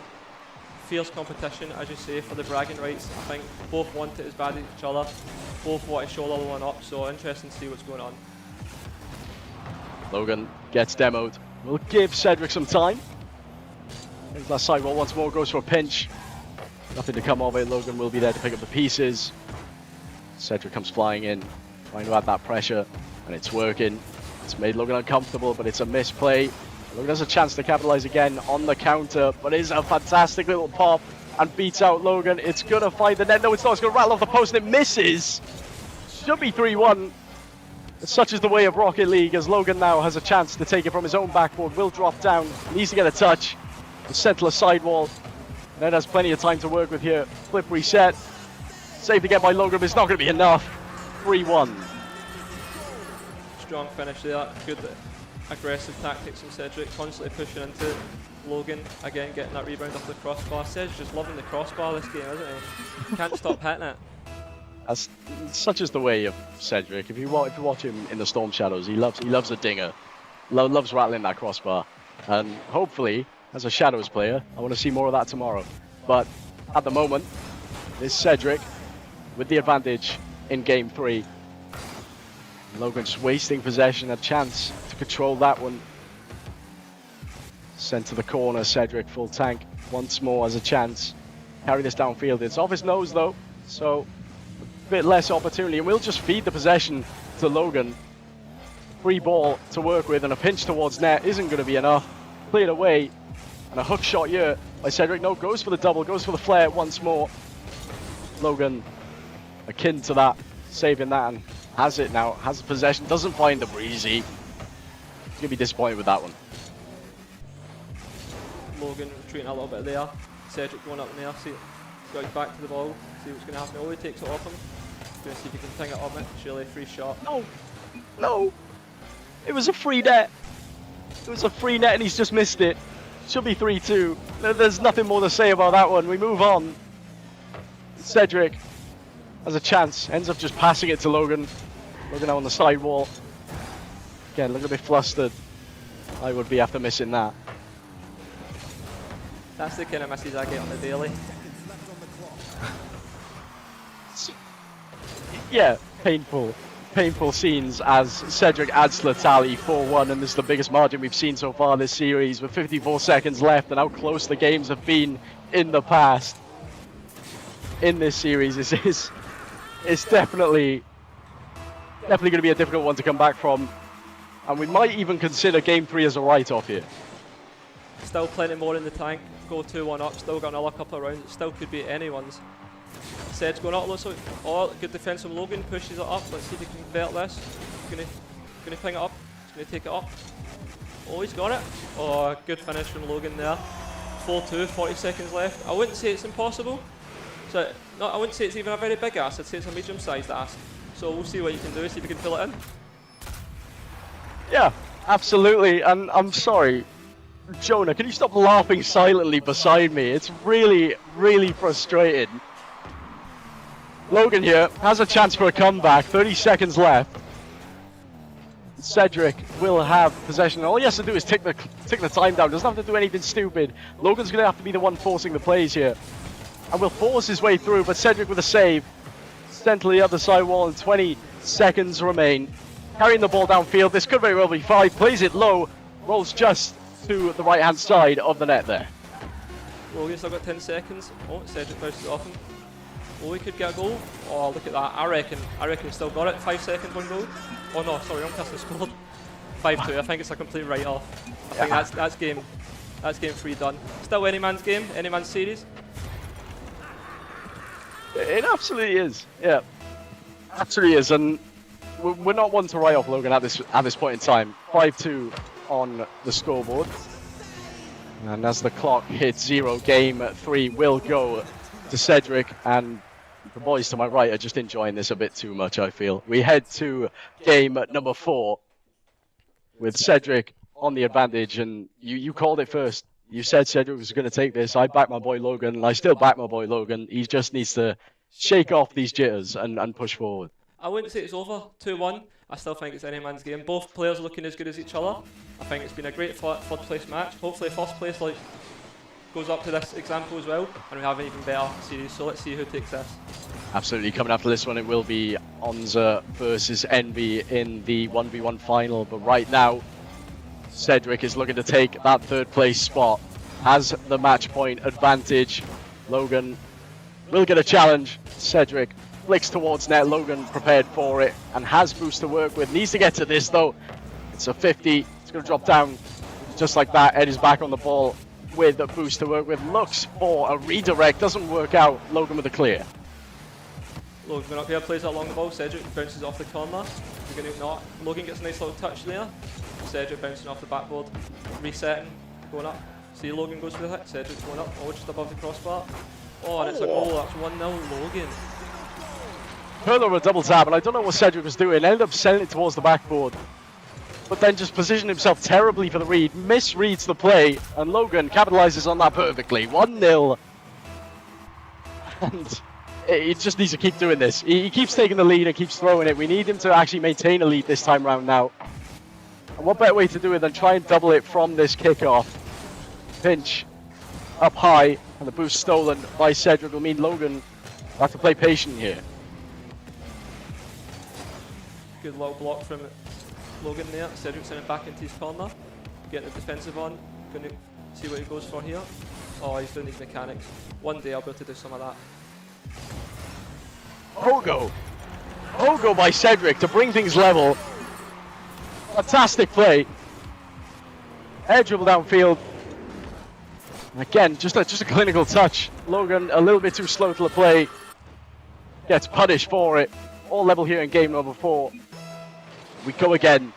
Fierce competition, as you say, for the bragging rights. I think both want it as bad as each other. Both want to show the other one up, so interesting to see what's going on. Logan gets demoed. We'll give Cedric some time. There's that sidewall once more, goes for a pinch. Nothing to come of it. Logan will be there to pick up the pieces. Cedric comes flying in, trying to add that pressure, and it's working. It's made Logan uncomfortable, but it's a misplay. Logan has a chance to capitalize again on the counter, but it's a fantastic little pop and beats out Logan. It's going to find the net. No, it's not. It's going to rattle off the post, and it misses. Should be 3-1. Such is the way of Rocket League, as Logan now has a chance to take it from his own backboard. Will drop down, needs to get a touch. The central sidewall. Ned has plenty of time to work with here. Flip reset. Saved again by Logan, but it's not going to be enough. 3-1. Strong finish there. Good aggressive tactics from Cedric, constantly pushing into Logan. Again, getting that rebound off the crossbar. Cedric's just loving the crossbar this game, isn't he? Can't stop hitting it. That's such is the way of Cedric. If you watch him in the Storm Shadows, he loves a dinger. Loves rattling that crossbar. And hopefully, as a Shadows player, I want to see more of that tomorrow. But at the moment, it's Cedric with the advantage in game 3. Logan just wasting possession, a chance to control that one. Sent to the corner, Cedric full tank once more as a chance. Carry this downfield. It's off his nose though, so a bit less opportunity, and we'll just feed the possession to Logan. Free ball to work with, and a pinch towards net isn't going to be enough. Cleared away, and a hook shot here by Cedric. No, goes for the double, goes for the flare once more. Logan akin to that, saving that, and has it now, has the possession, doesn't find the breezy. He's going to be disappointed with that one. Logan retreating a little bit there. Cedric going up in there, see, goes back to the ball, see what's going to happen. Oh, he takes it off him. Going to see if he can ping it up it. Surely a free shot. No, no, it was a free net. It was a free net and he's just missed it. Should be 3-2. There's nothing more to say about that one. We move on. Cedric has a chance, ends up just passing it to Logan. Logan now on the sidewall. Again, look a bit flustered. I would be after missing that. That's the kind of message I get on the daily. Yeah, painful scenes as Cedric adds to the tally 4-1, and this is the biggest margin we've seen so far this series with 54 seconds left, and how close the games have been in the past. In this series, it's definitely going to be a difficult one to come back from, and we might even consider game 3 as a write-off here. Still plenty more in the tank. Go 2-1 up. Still got another couple of rounds. It still could be anyone's. Ced's going up. Looks like good defense from Logan. Pushes it up. Let's see if he can convert this. Gonna ping it up. He's gonna take it up. Oh, he's got it. Oh, good finish from Logan there. 4-2. 40 seconds left. I wouldn't say it's impossible. So no, I wouldn't say it's even a very big ass. I'd say it's a medium-sized ass. So we'll see what you can do. See if you can fill it in. Yeah, absolutely. And I'm sorry, Jonah, can you stop laughing silently beside me? It's really, really frustrating. Logan here has a chance for a comeback. 30 seconds left. Cedric will have possession. All he has to do is tick the time down. Doesn't have to do anything stupid. Logan's going to have to be the one forcing the plays here. And will force his way through, but Cedric with a save. Sent to the other side wall, and 20 seconds remain. Carrying the ball downfield. This could very well be 5. Plays it low. Rolls just to the right-hand side of the net there. Logan's still got 10 seconds. Oh, Cedric bounces off him. Oh, he could get a goal. Oh, look at that. I reckon he's still got it. 5 seconds, one goal. Oh no, sorry, wrong person scored. 5-2. I think it's a complete write-off. I think that's game 3 done. Still any man's game, any man's series. It absolutely is. Yeah, absolutely is. And we're not one to write off Logan at this point in time. 5-2 on the scoreboard. And as the clock hits 0, game 3 will go to Cedric, and the boys to my right are just enjoying this a bit too much, I feel. We head to game number 4 with Cedric on the advantage, and you called it first. You said Cedric was going to take this. I back my boy Logan, and I still back my boy Logan. He just needs to shake off these jitters and push forward. I wouldn't say it's over, 2-1. I still think it's any man's game. Both players are looking as good as each other. I think it's been a great third place match. Hopefully first place goes up to this example as well, and we have an even better series, so let's see who takes this. Absolutely, coming after this one it will be Onza versus Envy in the 1v1 final, but right now Cedric is looking to take that 3rd place spot. Has the match point advantage. Logan will get a challenge. Cedric flicks towards net. Logan prepared for it and has boost to work with. Needs to get to this though. It's a 50. It's going to drop down just like that. Ed is back on the ball with a boost to work with. Looks for a redirect. Doesn't work out. Logan with a clear. Logan going up here, plays it along the ball. Cedric bounces off the corner. He's going to not. Logan gets a nice little touch there. Cedric bouncing off the backboard, resetting, going up. See, Logan goes for the hit. Cedric's going up. Oh, just above the crossbar. Oh, and it's a goal. That's 1-0 Logan. Further a double tap, and I don't know what Cedric was doing. Ended up sending it towards the backboard, but then just positioned himself terribly for the read. Misreads the play, and Logan capitalizes on that perfectly. 1-0. And he just needs to keep doing this. He keeps taking the lead and keeps throwing it. We need him to actually maintain a lead this time round now. And what better way to do it than try and double it from this kickoff? Pinch up high, and the boost stolen by Cedric will mean Logan will have to play patient here. Good low block from Logan there. Cedric sending it back into his corner. Getting the defensive on. Going to see what he goes for here. Oh, he's doing these mechanics. One day I'll be able to do some of that. Hogo by Cedric to bring things level. Fantastic play. Air dribble downfield. Again, just a clinical touch. Logan a little bit too slow to the play. Gets punished for it. All level here in game number 4. We go again.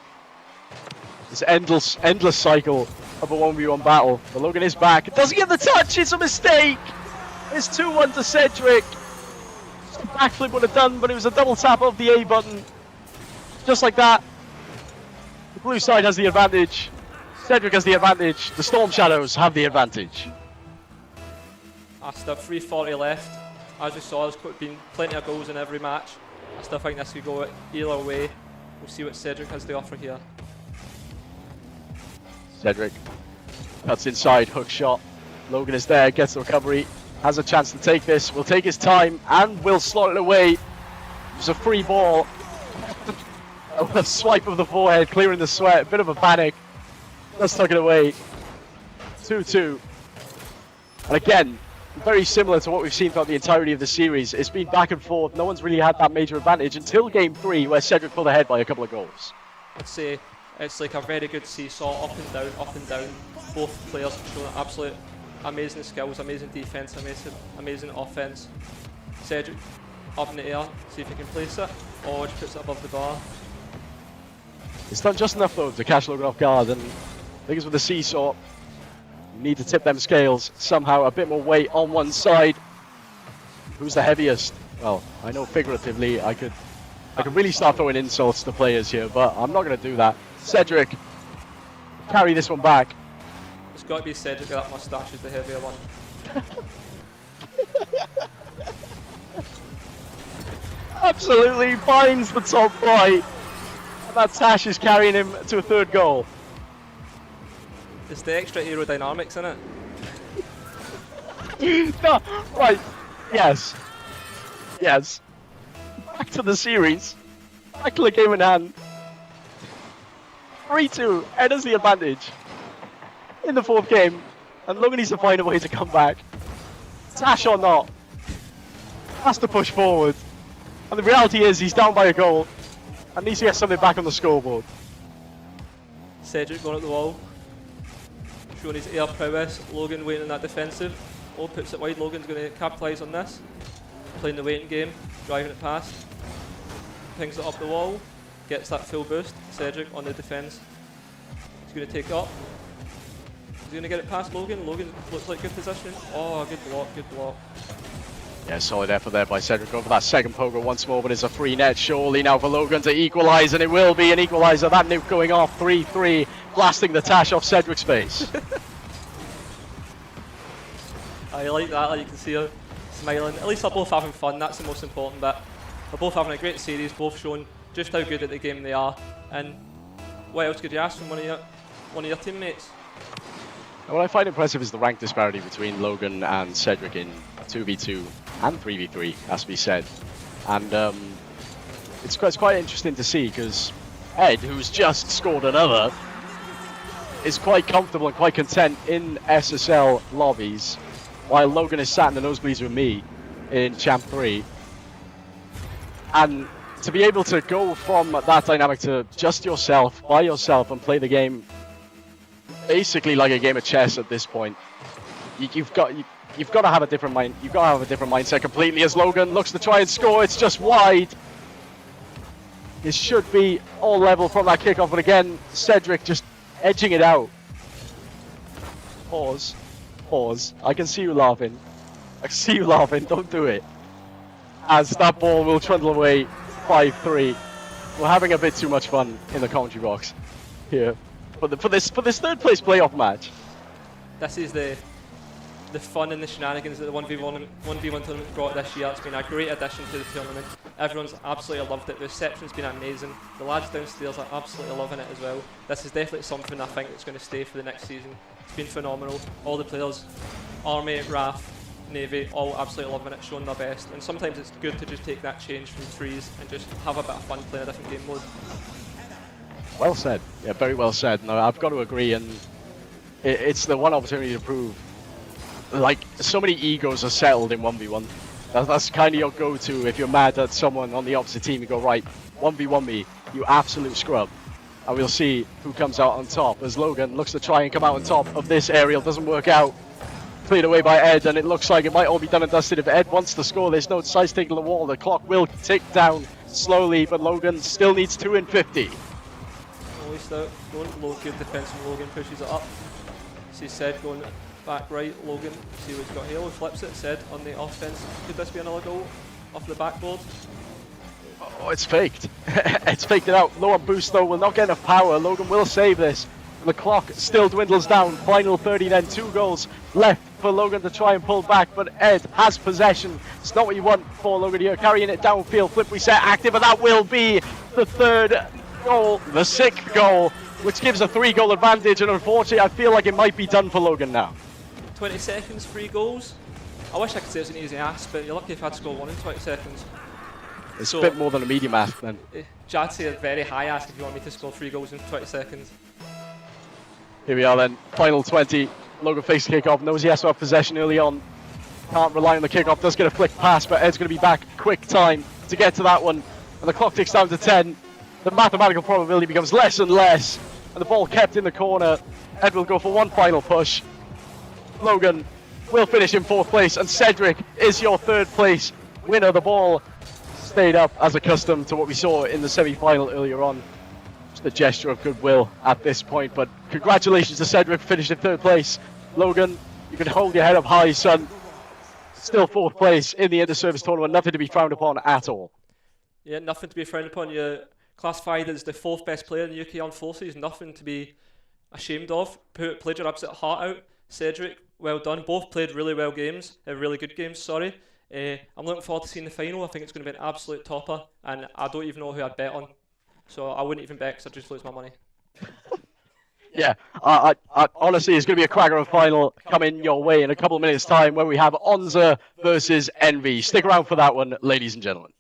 This endless cycle of a 1v1 battle. But Logan is back. Doesn't get the touch. It's a mistake. It's 2-1 to Cedric. Just a backflip would have done, but it was a double tap of the A button. Just like that. The blue side has the advantage. Cedric has the advantage. The Storm Shadows have the advantage. Still 3:40 left. As we saw, there's been plenty of goals in every match. I still think this could go either way. We'll see what Cedric has to offer here. Cedric cuts inside, hook shot. Logan is there, gets the recovery, has a chance to take this, will take his time and will slot it away. It's a free ball. A swipe of the forehead, clearing the sweat, a bit of a panic. Let's tuck it away. 2-2. And again, very similar to what we've seen throughout the entirety of the series. It's been back and forth. No one's really had that major advantage until game 3, where Cedric pulled ahead by a couple of goals. I'd say it's like a very good seesaw, up and down, up and down. Both players have shown absolute amazing skills, amazing defense, amazing offense. Cedric up in the air, see if he can place it. Oh, just puts it above the bar. It's done just enough though to catch Logan off guard, and I think it's with the seesaw. You need to tip them scales somehow, a bit more weight on one side. Who's the heaviest? Well, I know figuratively I could really start throwing insults to players here, but I'm not going to do that. Cedric, carry this one back. It's got to be Cedric, that moustache is the heavier one. Absolutely finds the top right. And that Tash is carrying him to a 3rd goal. It's the extra aerodynamics in it. No, right, yes. Yes. Back to the series. Back to the game in hand. 3-2, Ed has the advantage in the 4th game. and Logan needs to find a way to come back. Tash or not, has to push forward. And the reality is he's down by a goal and needs to get something back on the scoreboard. Cedric going at the wall, showing his air prowess. Logan waiting on that defensive. Oh, puts it wide. Logan's going to capitalise on this. Playing the waiting game, driving it past. Pings it up the wall, gets that full boost. Cedric on the defence. He's going to take it up. He's going to get it past Logan. Logan looks like good positioning. Oh, good block, good block. Yeah, solid effort there by Cedric. Going for that second poker once more, but it's a free net surely now for Logan to equalise, and it will be an equaliser. That nuke going off 3-3, blasting the Tash off Cedric's face. I like that, like you can see her smiling. At least they're both having fun, that's the most important bit. They're both having a great series, both showing just how good at the game they are. And what else could you ask from one of your teammates? And what I find impressive is the rank disparity between Logan and Cedric in 2v2 and 3v3, has to be said. And it's quite interesting to see, because Ed, who's just scored another, is quite comfortable and quite content in SSL lobbies, while Logan is sat in the nosebleeds with me in Champ 3. And to be able to go from that dynamic to just yourself, by yourself, and play the game basically like a game of chess at this point, you've got to have a different mind. You've got to have a different mindset completely. As Logan looks to try and score, it's just wide. It should be all level from that kickoff, but again, Cedric just edging it out. Pause. I can see you laughing. Don't do it. As that ball will trundle away 5-3. We're having a bit too much fun in the commentary box here. For this third place playoff match. This is the fun and the shenanigans that the 1v1 tournament brought this year. It's been a great addition to the tournament. Everyone's absolutely loved it. The reception's been amazing. The lads downstairs are absolutely loving it as well. This is definitely something I think that's going to stay for the next season. It's been phenomenal. All the players, Army, RAF, Navy, all absolutely loving it, showing their best. And sometimes it's good to just take that change from threes and just have a bit of fun playing a different game mode. Well said. Yeah, very well said. No, I've got to agree, and it's the one opportunity to prove. Like, so many egos are settled in 1v1. That's kind of your go-to if you're mad at someone on the opposite team. You go, right, 1v1 me, you absolute scrub. And we'll see who comes out on top. As Logan looks to try and come out on top of this aerial, doesn't work out. Cleared away by Ed, and it looks like it might all be done and dusted. If Ed wants to score this, no decides taking the wall. The clock will tick down slowly, but Logan still needs 2 in 50. Always out, going low, good defense from Logan, pushes it up. See Ced going back right, Logan, see what he's got here, flips it, Ced on the offense. Could this be another goal off the backboard? Oh, it's faked. It's faked it out. Low on boost though, will not get enough power. Logan will save this. The clock still dwindles down. Final 30 then, 2 goals left for Logan to try and pull back, but Ed has possession. It's not what you want for Logan here. Carrying it downfield, flip reset active, and that will be the 3rd goal, the 6th goal, which gives a 3-goal advantage, and unfortunately I feel like it might be done for Logan now. 20 seconds, 3 goals. I wish I could say it's an easy ask, but you're lucky if I'd score 1 in 20 seconds. It's a bit more than a medium ask then. I'd say a very high ask if you want me to score 3 goals in 20 seconds. Here we are then, final 20. Logan fakes the kickoff, knows he has to have possession early on. Can't rely on the kickoff, does get a flick pass, but Ed's going to be back quick time to get to that one. And the clock ticks down to 10. The mathematical probability becomes less and less. And the ball kept in the corner. Ed will go for one final push. Logan will finish in 4th place, and Cedric is your 3rd place winner. The ball stayed up as accustomed to what we saw in the semi-final earlier on. Just a gesture of goodwill at this point, but congratulations to Cedric for finishing in 3rd place. Logan, you can hold your head up high, son. Still 4th place in the Interservice tournament, nothing to be frowned upon at all. Yeah, nothing to be frowned upon. You're classified as the 4th best player in the UK Armed Forces, nothing to be ashamed of. Played your absolute heart out. Cedric, well done. Both played really well games, really good games, sorry. I'm looking forward to seeing the final. I think it's going to be an absolute topper, and I don't even know who I'd bet on. So I wouldn't even bet because I'd just lose my money. Yeah, I honestly, it's going to be a cracker of final coming your way in a couple of minutes' time where we have Onza versus Envy. Stick around for that one, ladies and gentlemen.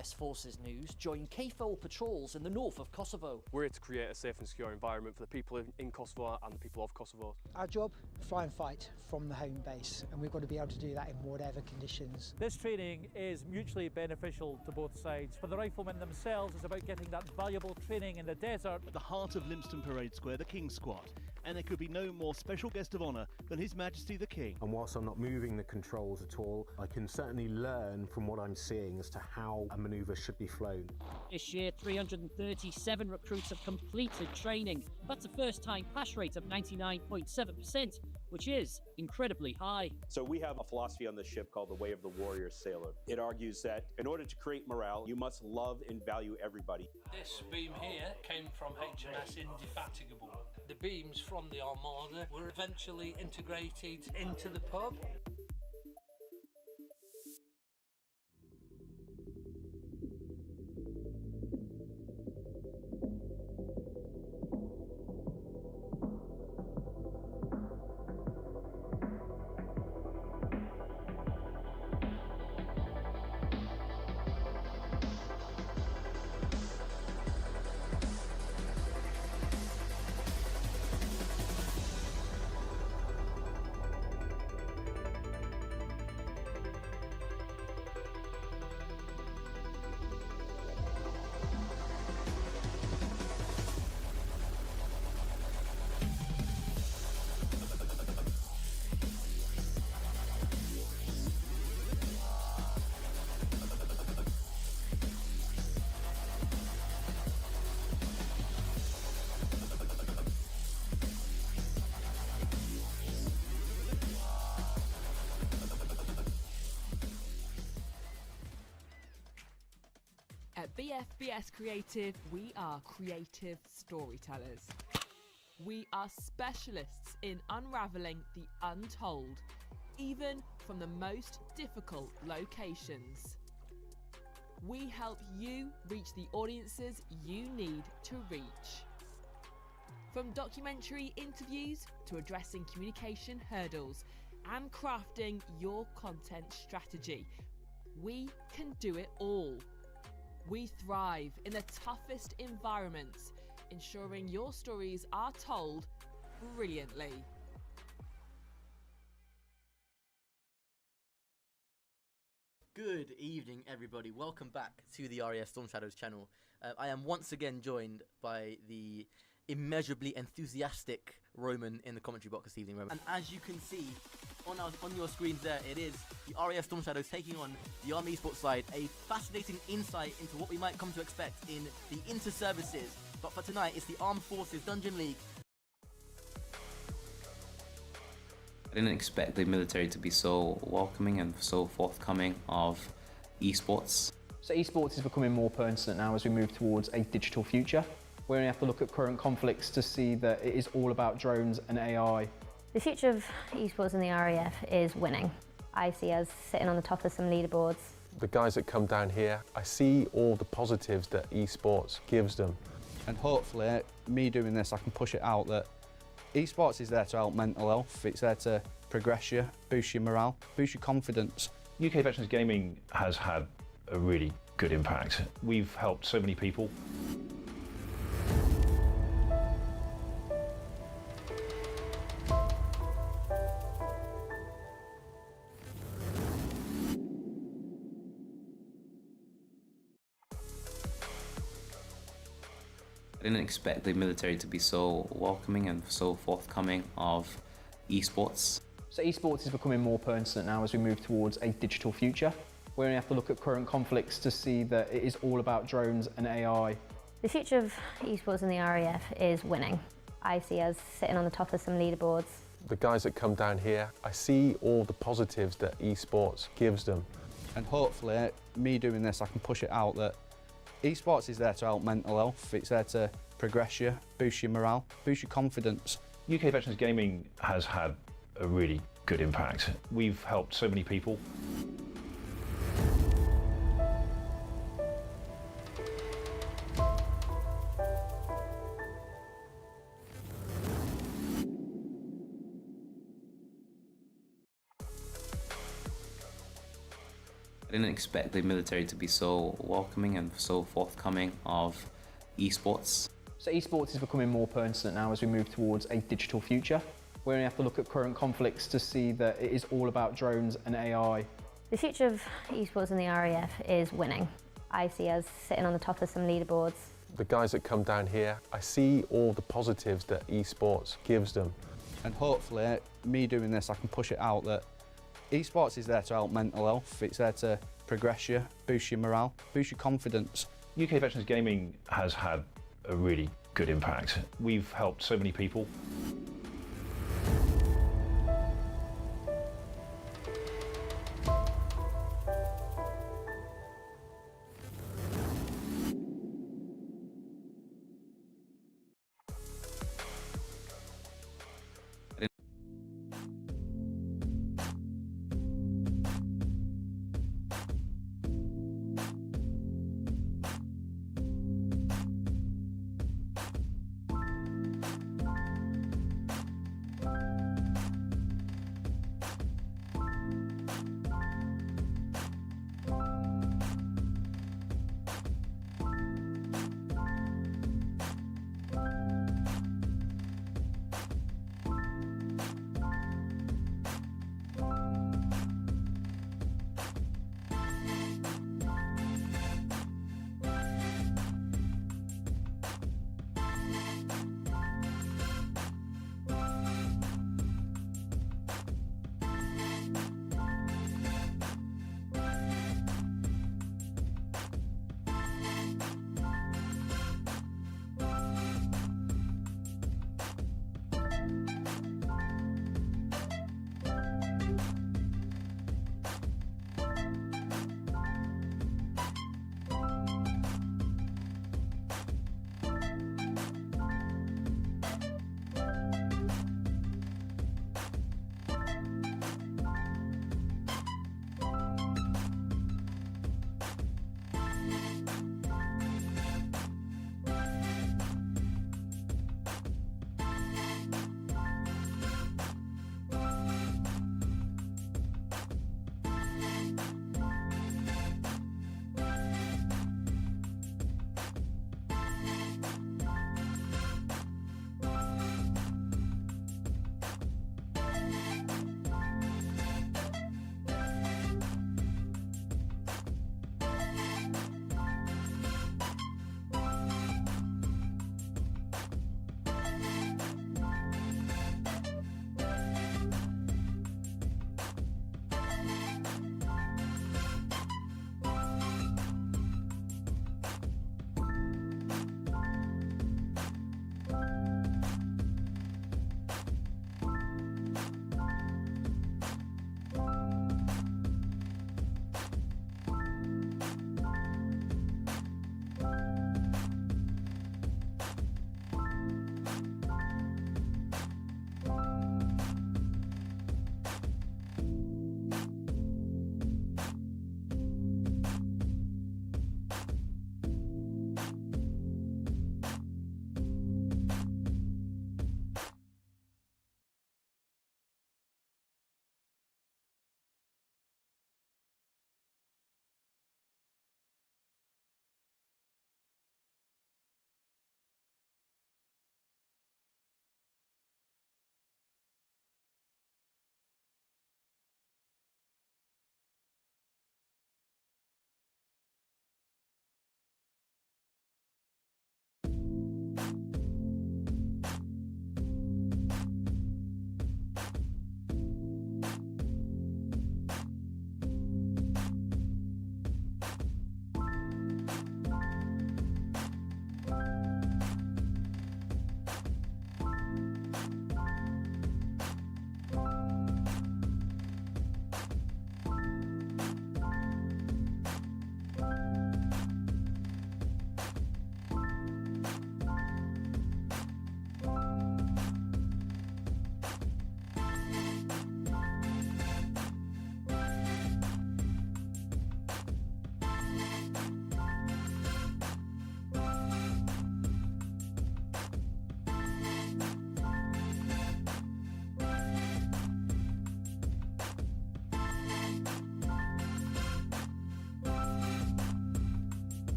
BS Forces news, join KFOR patrols in the north of Kosovo. We're here to create a safe and secure environment for the people in Kosovo and the people of Kosovo. Our job, fly and fight from the home base, and we've got to be able to do that in whatever conditions. This training is mutually beneficial to both sides. For the riflemen themselves, it's about getting that valuable training in the desert. At the heart of Lympstone Parade Square, the King's Squad, and there could be no more special guest of honour than His Majesty the King. And whilst I'm not moving the controls at all, I can certainly learn from what I'm seeing as to how a manoeuvre should be flown. This year, 337 recruits have completed training. That's a first-time pass rate of 99.7%, which is incredibly high. So we have a philosophy on this ship called the Way of the Warrior Sailor. It argues that in order to create morale, you must love and value everybody. This beam here came from HMS Indefatigable. The beams from the Armada were eventually integrated into the pub. At BFBS Creative, we are creative storytellers. We are specialists in unravelling the untold, even from the most difficult locations. We help you reach the audiences you need to reach. From documentary interviews to addressing communication hurdles and crafting your content strategy, we can do it all. We thrive in the toughest environments, ensuring your stories are told brilliantly. Good evening, everybody. Welcome back to the RAF Storm Shadows channel. I am once again joined by the immeasurably enthusiastic Roman in the commentary box this evening, Roman. And as you can see on your screens there, it is the RAF Storm Shadows taking on the Army Esports side. A fascinating insight into what we might come to expect in the Interservices. But for tonight, it's the Armed Forces Dungeon League. I didn't expect the military to be so welcoming and so forthcoming of esports. So esports is becoming more pertinent now as we move towards a digital future. We only have to look at current conflicts to see that it is all about drones and AI. The future of esports in the RAF is winning. I see us sitting on the top of some leaderboards. The guys that come down here, I see all the positives that esports gives them. And hopefully, me doing this, I can push it out that esports is there to help mental health. It's there to progress you, boost your morale, boost your confidence. UK Veterans Gaming has had a really good impact. We've helped so many people. I didn't expect the military to be so welcoming and so forthcoming of esports. So esports is becoming more pertinent now as we move towards a digital future. We only have to look at current conflicts to see that it is all about drones and AI. The future of esports in the RAF is winning. I see us sitting on the top of some leaderboards. The guys that come down here, I see all the positives that esports gives them. And hopefully, me doing this, I can push it out that esports is there to help mental health. It's there to progress you, boost your morale, boost your confidence. UK Veterans Gaming has had a really good impact. We've helped so many people. I I didn't expect the military to be so welcoming and so forthcoming of esports. So esports is becoming more pertinent now as we move towards a digital future. We only have to look at current conflicts to see that it is all about drones and AI. The future of esports in the RAF is winning. I see us sitting on the top of some leaderboards. The guys that come down here, I see all the positives that esports gives them. And hopefully, me doing this, I can push it out that esports is there to help mental health. It's there to progress you, boost your morale, boost your confidence. UK Veterans Gaming has had a really good impact. We've helped so many people.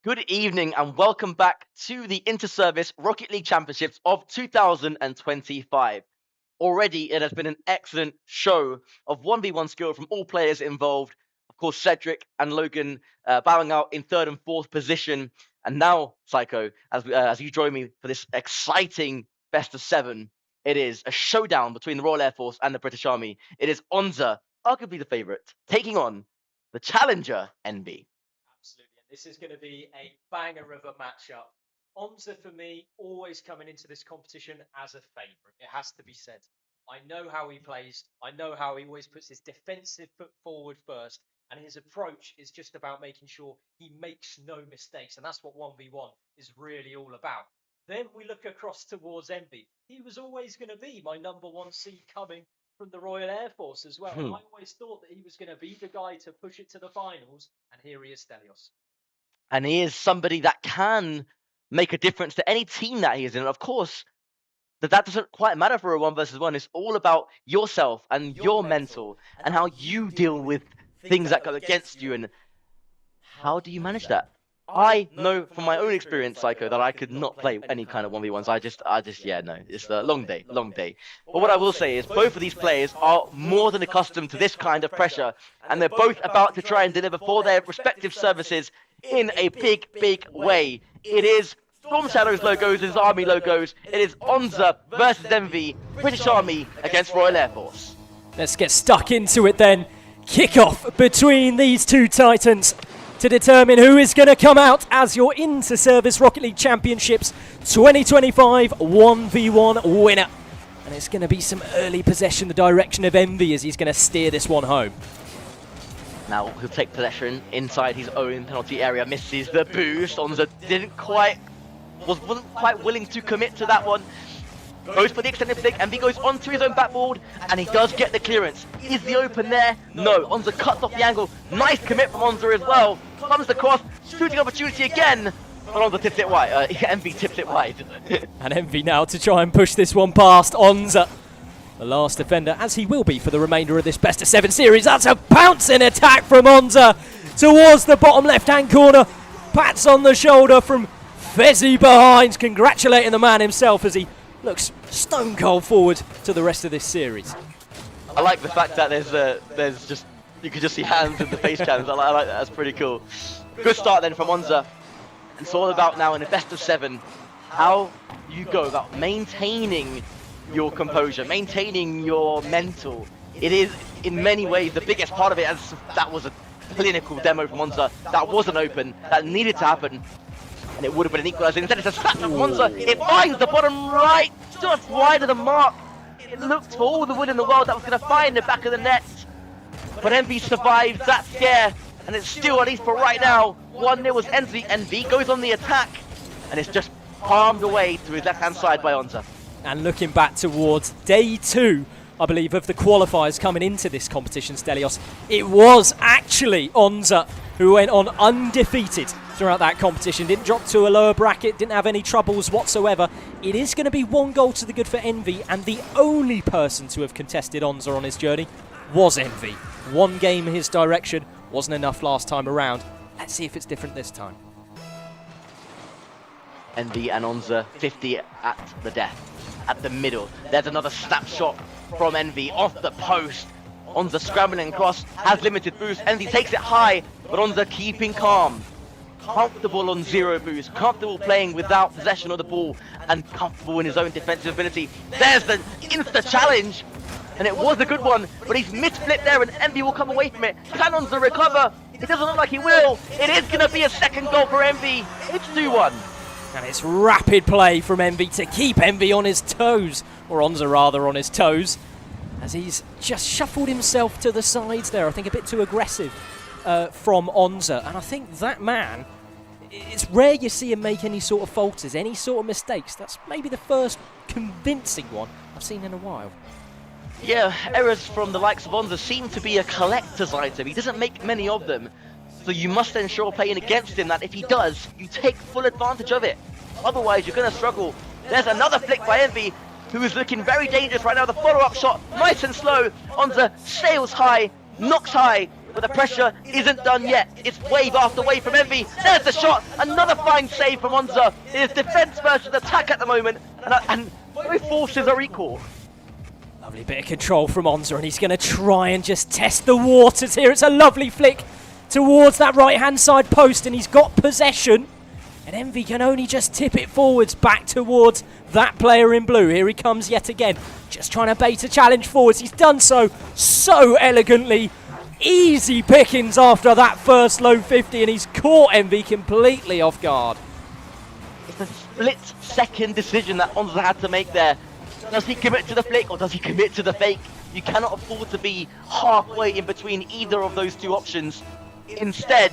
Good evening and welcome back to the Interservice Rocket League Championships of 2025. Already, it has been an excellent show of 1v1 skill from all players involved. Of course, Cedric and Logan bowing out in 3rd and 4th position. And now, Psycho, as you join me for this exciting best of 7, it is a showdown between the Royal Air Force and the British Army. It is Onza, arguably the favourite, taking on the challenger, NB. Absolutely, and this is going to be a banger of a matchup. Onza, for me, always coming into this competition as a favourite. It has to be said. I know how he plays. I know how he always puts his defensive foot forward first, and his approach is just about making sure he makes no mistakes, and that's what 1v1 is really all about. Then we look across towards Envy. He was always going to be my number 1 seed coming from the Royal Air Force as well. I always thought that he was going to be the guy to push it to the finals, and here he is, Stelios. And he is somebody that can make a difference to any team that he is in. And of course, that doesn't quite matter for a 1 versus 1. It's all about yourself and your mental and how you deal with things that go against you. And how do you manage that? I know from my own experience, Psycho, that I could not play any kind of 1v1s. I just, yeah, no, it's a long day. But what I will say is both of these players are more than accustomed to this kind of pressure, and they're both about to try and deliver for their respective services in a big, big way. It is Storm Shadows logos, it is Army logos, it is Onza versus Envy, British Army against Royal Air Force. Let's get stuck into it then. Kickoff between these two titans to determine who is going to come out as your Interservice Rocket League Championships 2025 1v1 winner. And it's going to be some early possession the direction of Envy as he's going to steer this one home. Now he'll take possession inside his own penalty area, misses the boost. Onza wasn't quite willing to commit to that one. Goes for the extended flick, and he goes onto his own backboard, and he does get the clearance. Is the open there? No. Onza cuts off the angle. Nice commit from Onza as well. Comes across, shooting opportunity again. But Onza tips it wide. Envy tips it wide. And Envy now to try and push this one past Onza. The last defender, as he will be for the remainder of this best of 7 series. That's a pouncing attack from Onza towards the bottom left-hand corner. Pats on the shoulder from Fezzi behind, congratulating the man himself as he looks stone cold forward to the rest of this series. I like the fact that there's just, you can just see hands in the face cams. I like that, that's pretty cool. Good start then from Onza. And it's all about now in a best of 7, how you go about maintaining your composure, maintaining your mental. It is in many ways the biggest part of it, as that was a clinical demo from Onza that wasn't open, that needed to happen. And it would have been an equaliser. Instead, it's a slap from Onza. It finds the bottom right, just wide of the mark. It looked for all the wood in the world that was going to find the back of the net. But Envy survives that scare, and it's still, at least for right now, 1-0 was Envy. Envy goes on the attack, and it's just palmed away to his left-hand side by Onza. And looking back towards day 2, I believe, of the qualifiers coming into this competition, Stelios, it was actually Onza who went on undefeated throughout that competition. Didn't drop to a lower bracket, didn't have any troubles whatsoever. It is going to be 1 goal to the good for Envy, and the only person to have contested Onza on his journey was Envy. 1 game in his direction wasn't enough last time around. Let's see if it's different this time. Envy and Onza 50 at the death, at the middle. There's another snapshot from Envy off the post. Onza scrambling across, has limited boost. Envy takes it high, but Onza keeping calm. Comfortable on 0 boost, comfortable playing without possession of the ball, and comfortable in his own defensive ability. There's the insta-challenge, and it was a good one, but he's mid-flip there, and Envy will come away from it. Can Onza recover? It doesn't look like he will. It is going to be a second goal for Envy. It's 2-1. And it's rapid play from Envy to keep Envy on his toes, or Onza rather on his toes, as he's just shuffled himself to the sides there. I think a bit too aggressive from Onza, and I think that man, it's rare you see him make any sort of falters, any sort of mistakes. That's maybe the first convincing one I've seen in a while. Yeah, errors from the likes of Onza seem to be a collector's item. He doesn't make many of them. So you must ensure playing against him that if he does, you take full advantage of it. Otherwise, you're going to struggle. There's another flick by Envy, who is looking very dangerous right now. The follow-up shot, nice and slow. Onza sails high, knocks high, but the pressure isn't done yet. It's wave after wave from Envy. There's the shot, another fine save from Onza. It is defense versus attack at the moment, and both forces are equal. Lovely bit of control from Onza, and he's going to try and just test the waters here. It's a lovely flick towards that right-hand side post, and he's got possession. And Envy can only just tip it forwards back towards that player in blue. Here he comes yet again, just trying to bait a challenge forwards. He's done so elegantly. Easy pickings after that first low 50, and he's caught Envy completely off guard. It's a split-second decision that Onza had to make there. Does he commit to the flick or does he commit to the fake? You cannot afford to be halfway in between either of those two options. Instead,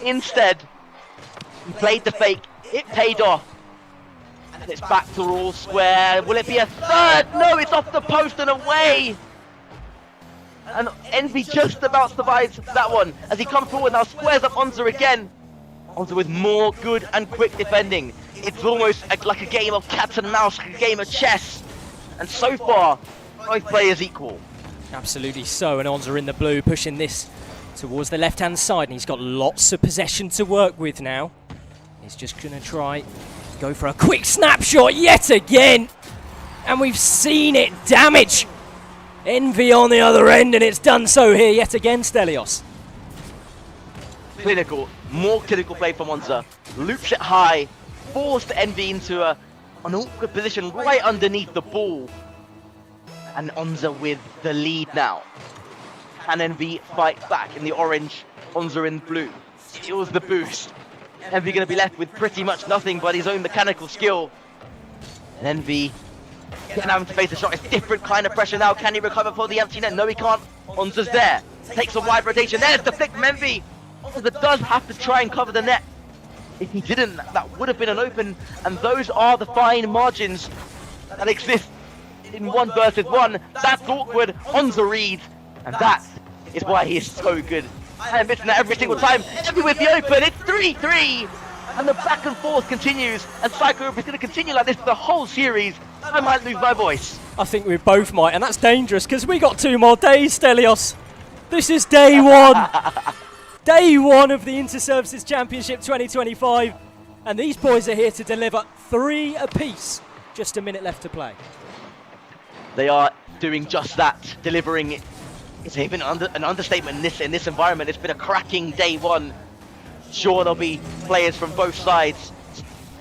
he played the fake, it paid off. And it's back to all square. Will it be a third? No, it's off the post and away! And Envy just about survives that one as he comes forward now, squares up Onza again. Onza with more good and quick defending. It's almost like a game of cat and mouse, like a game of chess. And so far, both players equal. Absolutely so, and Onza in the blue, pushing this towards the left-hand side, and he's got lots of possession to work with now. He's just going to try go for a quick snapshot yet again. And we've seen it damage Envy on the other end, and it's done so here yet again, Stelios. Clinical, more clinical play from Onza. Loops it high, forced Envy into an awkward position right underneath the ball. And Onza with the lead now. Can Envy fight back in the orange? Onza in blue. Steals the boost. Envy going to be left with pretty much nothing but his own mechanical skill. And Envy getting having to face the shot. It's different kind of pressure now. Can he recover for the empty net? No, he can't. Onza's there. Takes a wide rotation. There's the flick from Envy. Onza does have to try and cover the net. If he didn't, that would have been an open. And those are the fine margins that exist in 1 versus 1. That's awkward. Onza reads. And that is why he is so good. I am missing that every single time. Envy with the open. It's 3-3. And the back and forth continues. And Psycho is going to continue like this for the whole series. I might lose my voice. I think we both might, and that's dangerous because we got 2 more days, Stelios. This is day 1. Day 1 of the Interservices Championship 2025. And these boys are here to deliver 3 apiece. Just a minute left to play. They are doing just that, delivering. It's even an understatement in this environment. It's been a cracking day 1. Sure, there'll be players from both sides,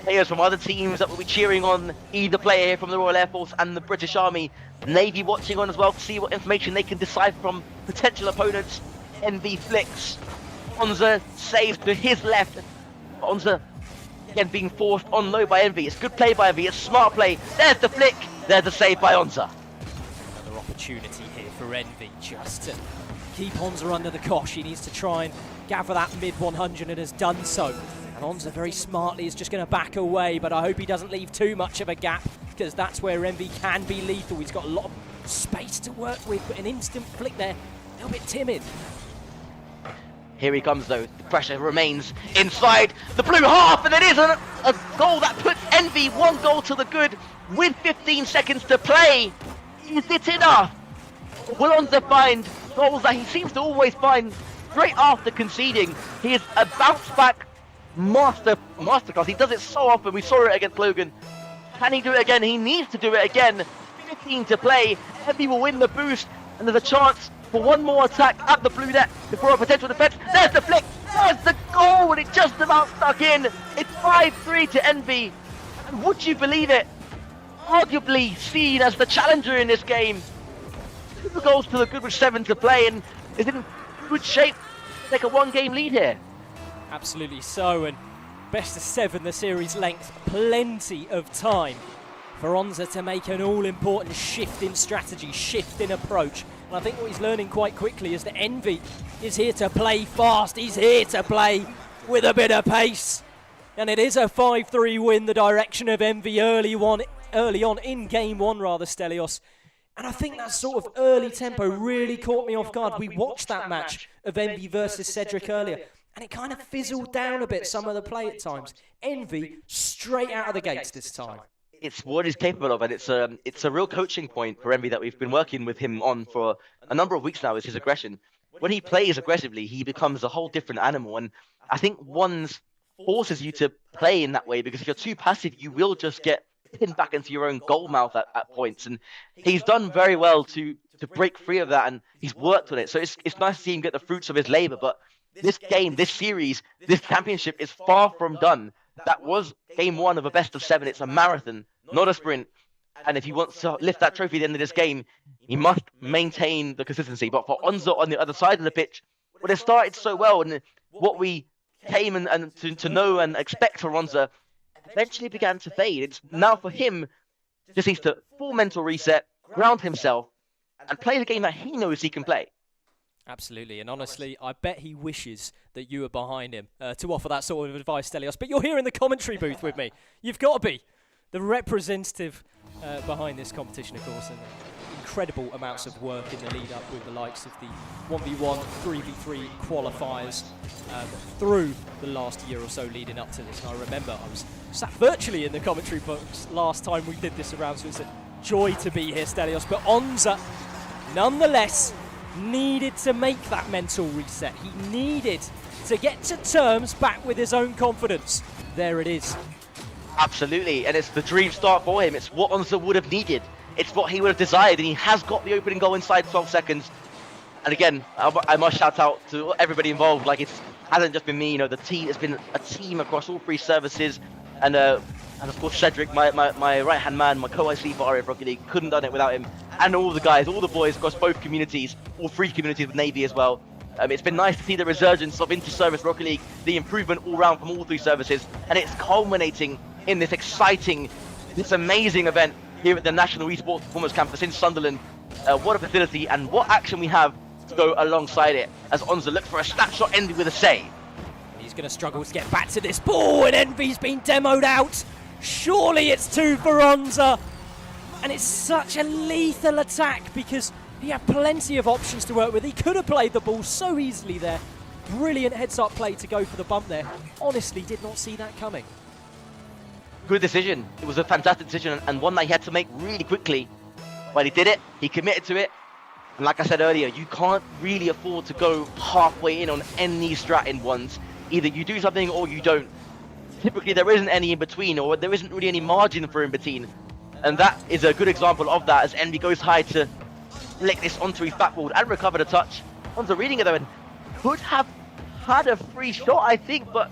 players from other teams that will be cheering on either player here from the Royal Air Force and the British Army. Navy watching on as well to see what information they can decipher from potential opponents. Envy flicks. Onza saves to his left. Onza again being forced on low by Envy. It's good play by Envy. It's smart play. There's the flick. There's the save by Onza. Another opportunity here for Envy just to keep Onza under the cosh. He needs to try and gather that mid 100 and has done so. And Onza very smartly is just going to back away, but I hope he doesn't leave too much of a gap because that's where Envy can be lethal. He's got a lot of space to work with, but an instant flick there, a little bit timid. Here he comes though, the pressure remains inside the blue half, and it is a goal that puts Envy 1 goal to the good with 15 seconds to play. Is it enough? Will Onza find goals that he seems to always find straight after conceding? He is a bounce back masterclass. He does it so often. We saw it against Logan. Can he do it again? He needs to do it again. 15 to play. Envy will win the boost, and there's a chance for 1 more attack at the blue net before a potential defense. There's the flick. There's the goal, and it just about stuck in. It's 5-3 to Envy. And would you believe it? Arguably seen as the challenger in this game. 2 goals to the good with 7 to play, and is in good shape to take a 1-game lead here. Absolutely so, and best of 7 the series length. Plenty of time for Onza to make an all-important shift in strategy, shift in approach. And I think what he's learning quite quickly is that Envy is here to play fast. He's here to play with a bit of pace. And it is a 5-3 win, the direction of Envy early on in game 1 rather, Stelios. And I think that sort of early tempo really caught me off guard. We watched that match of Envy versus Cedric earlier, and it kind of fizzled down a bit, some of the play at times. Envy straight out of the gates this time. It's what he's capable of, and it's a real coaching point for Envy that we've been working with him on for a number of weeks now, is his aggression. when he plays aggressively, he becomes a whole different animal. And I think one's forces you to play in that way, because if you're too passive, you will just get pinned back into your own goal mouth at points. And he's done very well to break free of that, and he's worked on it. So it's nice to see him get the fruits of his labor. But this game, this series, this championship is far from done. That was game 1 of a best of 7. It's a marathon, not a sprint. And if he wants to lift that trophy at the end of this game, he must maintain the consistency. But for Onza on the other side of the pitch, well, it started so well, and what we came and to know and expect for Onza eventually began to fade. It's now for him, just needs to full mental reset, ground himself, and play the game that he knows he can play. Absolutely, and honestly, I bet he wishes that you were behind him to offer that sort of advice, Stelios. But you're here in the commentary booth with me. You've got to be the representative behind this competition, of course, and incredible amounts of work in the lead-up with the likes of the 1v1, 3v3 qualifiers through the last year or so leading up to this. And I remember I was sat virtually in the commentary box last time we did this around, so it's a joy to be here, Stelios. But Onza, nonetheless, needed to make that mental reset. He needed to get to terms back with his own confidence. There it is. Absolutely, and it's the dream start for him. It's what Onza would have needed. It's what he would have desired, and he has got the opening goal inside 12 seconds. And again, I must shout out to everybody involved. Like, it hasn't just been me, you know, the team. It's been a team across all 3 services, and of course Cedric, my right-hand man, my co-IC for RF Rocket League, couldn't have done it without him. And all the guys, all the boys across both communities, all 3 communities with Navy as well. It's been nice to see the resurgence of Interservice Rocket League, the improvement all round from all 3 services, and it's culminating in this exciting, this amazing event here at the National Esports Performance Campus in Sunderland. What a facility, and what action we have to go alongside it, as Onza looks for a snapshot ending with a save. He's going to struggle to get back to this ball, and Envy's been demoed out. Surely it's 2 for Onza. And it's such a lethal attack because he had plenty of options to work with. He could have played the ball so easily there. Brilliant heads-up play to go for the bump there. Honestly, did not see that coming. Good decision. It was a fantastic decision, and one that he had to make really quickly. But he did it. He committed to it. And like I said earlier, you can't really afford to go halfway in on any strat in ones. Either you do something or you don't. Typically, there isn't any in between, or there isn't really any margin for in between. And that is a good example of that, as Envy goes high to flick this onto his backboard and recover the touch. Onza reading it though, and could have had a free shot, I think, but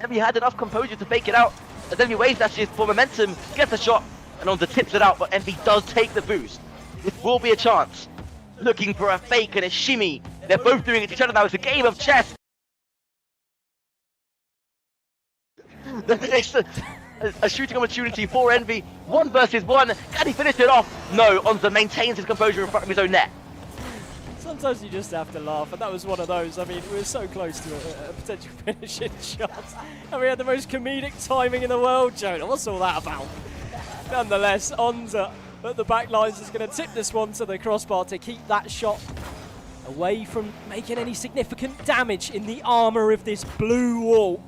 Envy had enough composure to fake it out. As Envy waves dashes for momentum, gets a shot, and Onza tips it out, but Envy does take the boost. This will be a chance. Looking for a fake and a shimmy. They're both doing it to each other now. It's a game of chess. It's a shooting opportunity for Envy. 1 versus 1. Can he finish it off? No, Onza maintains his composure in front of his own net. Sometimes you just have to laugh, and that was one of those. I mean, we were so close to a potential finishing shot, and we had the most comedic timing in the world, Jonah. What's all that about? Nonetheless, Onza at the back lines is going to tip this one to the crossbar to keep that shot away from making any significant damage in the armour of this blue wall.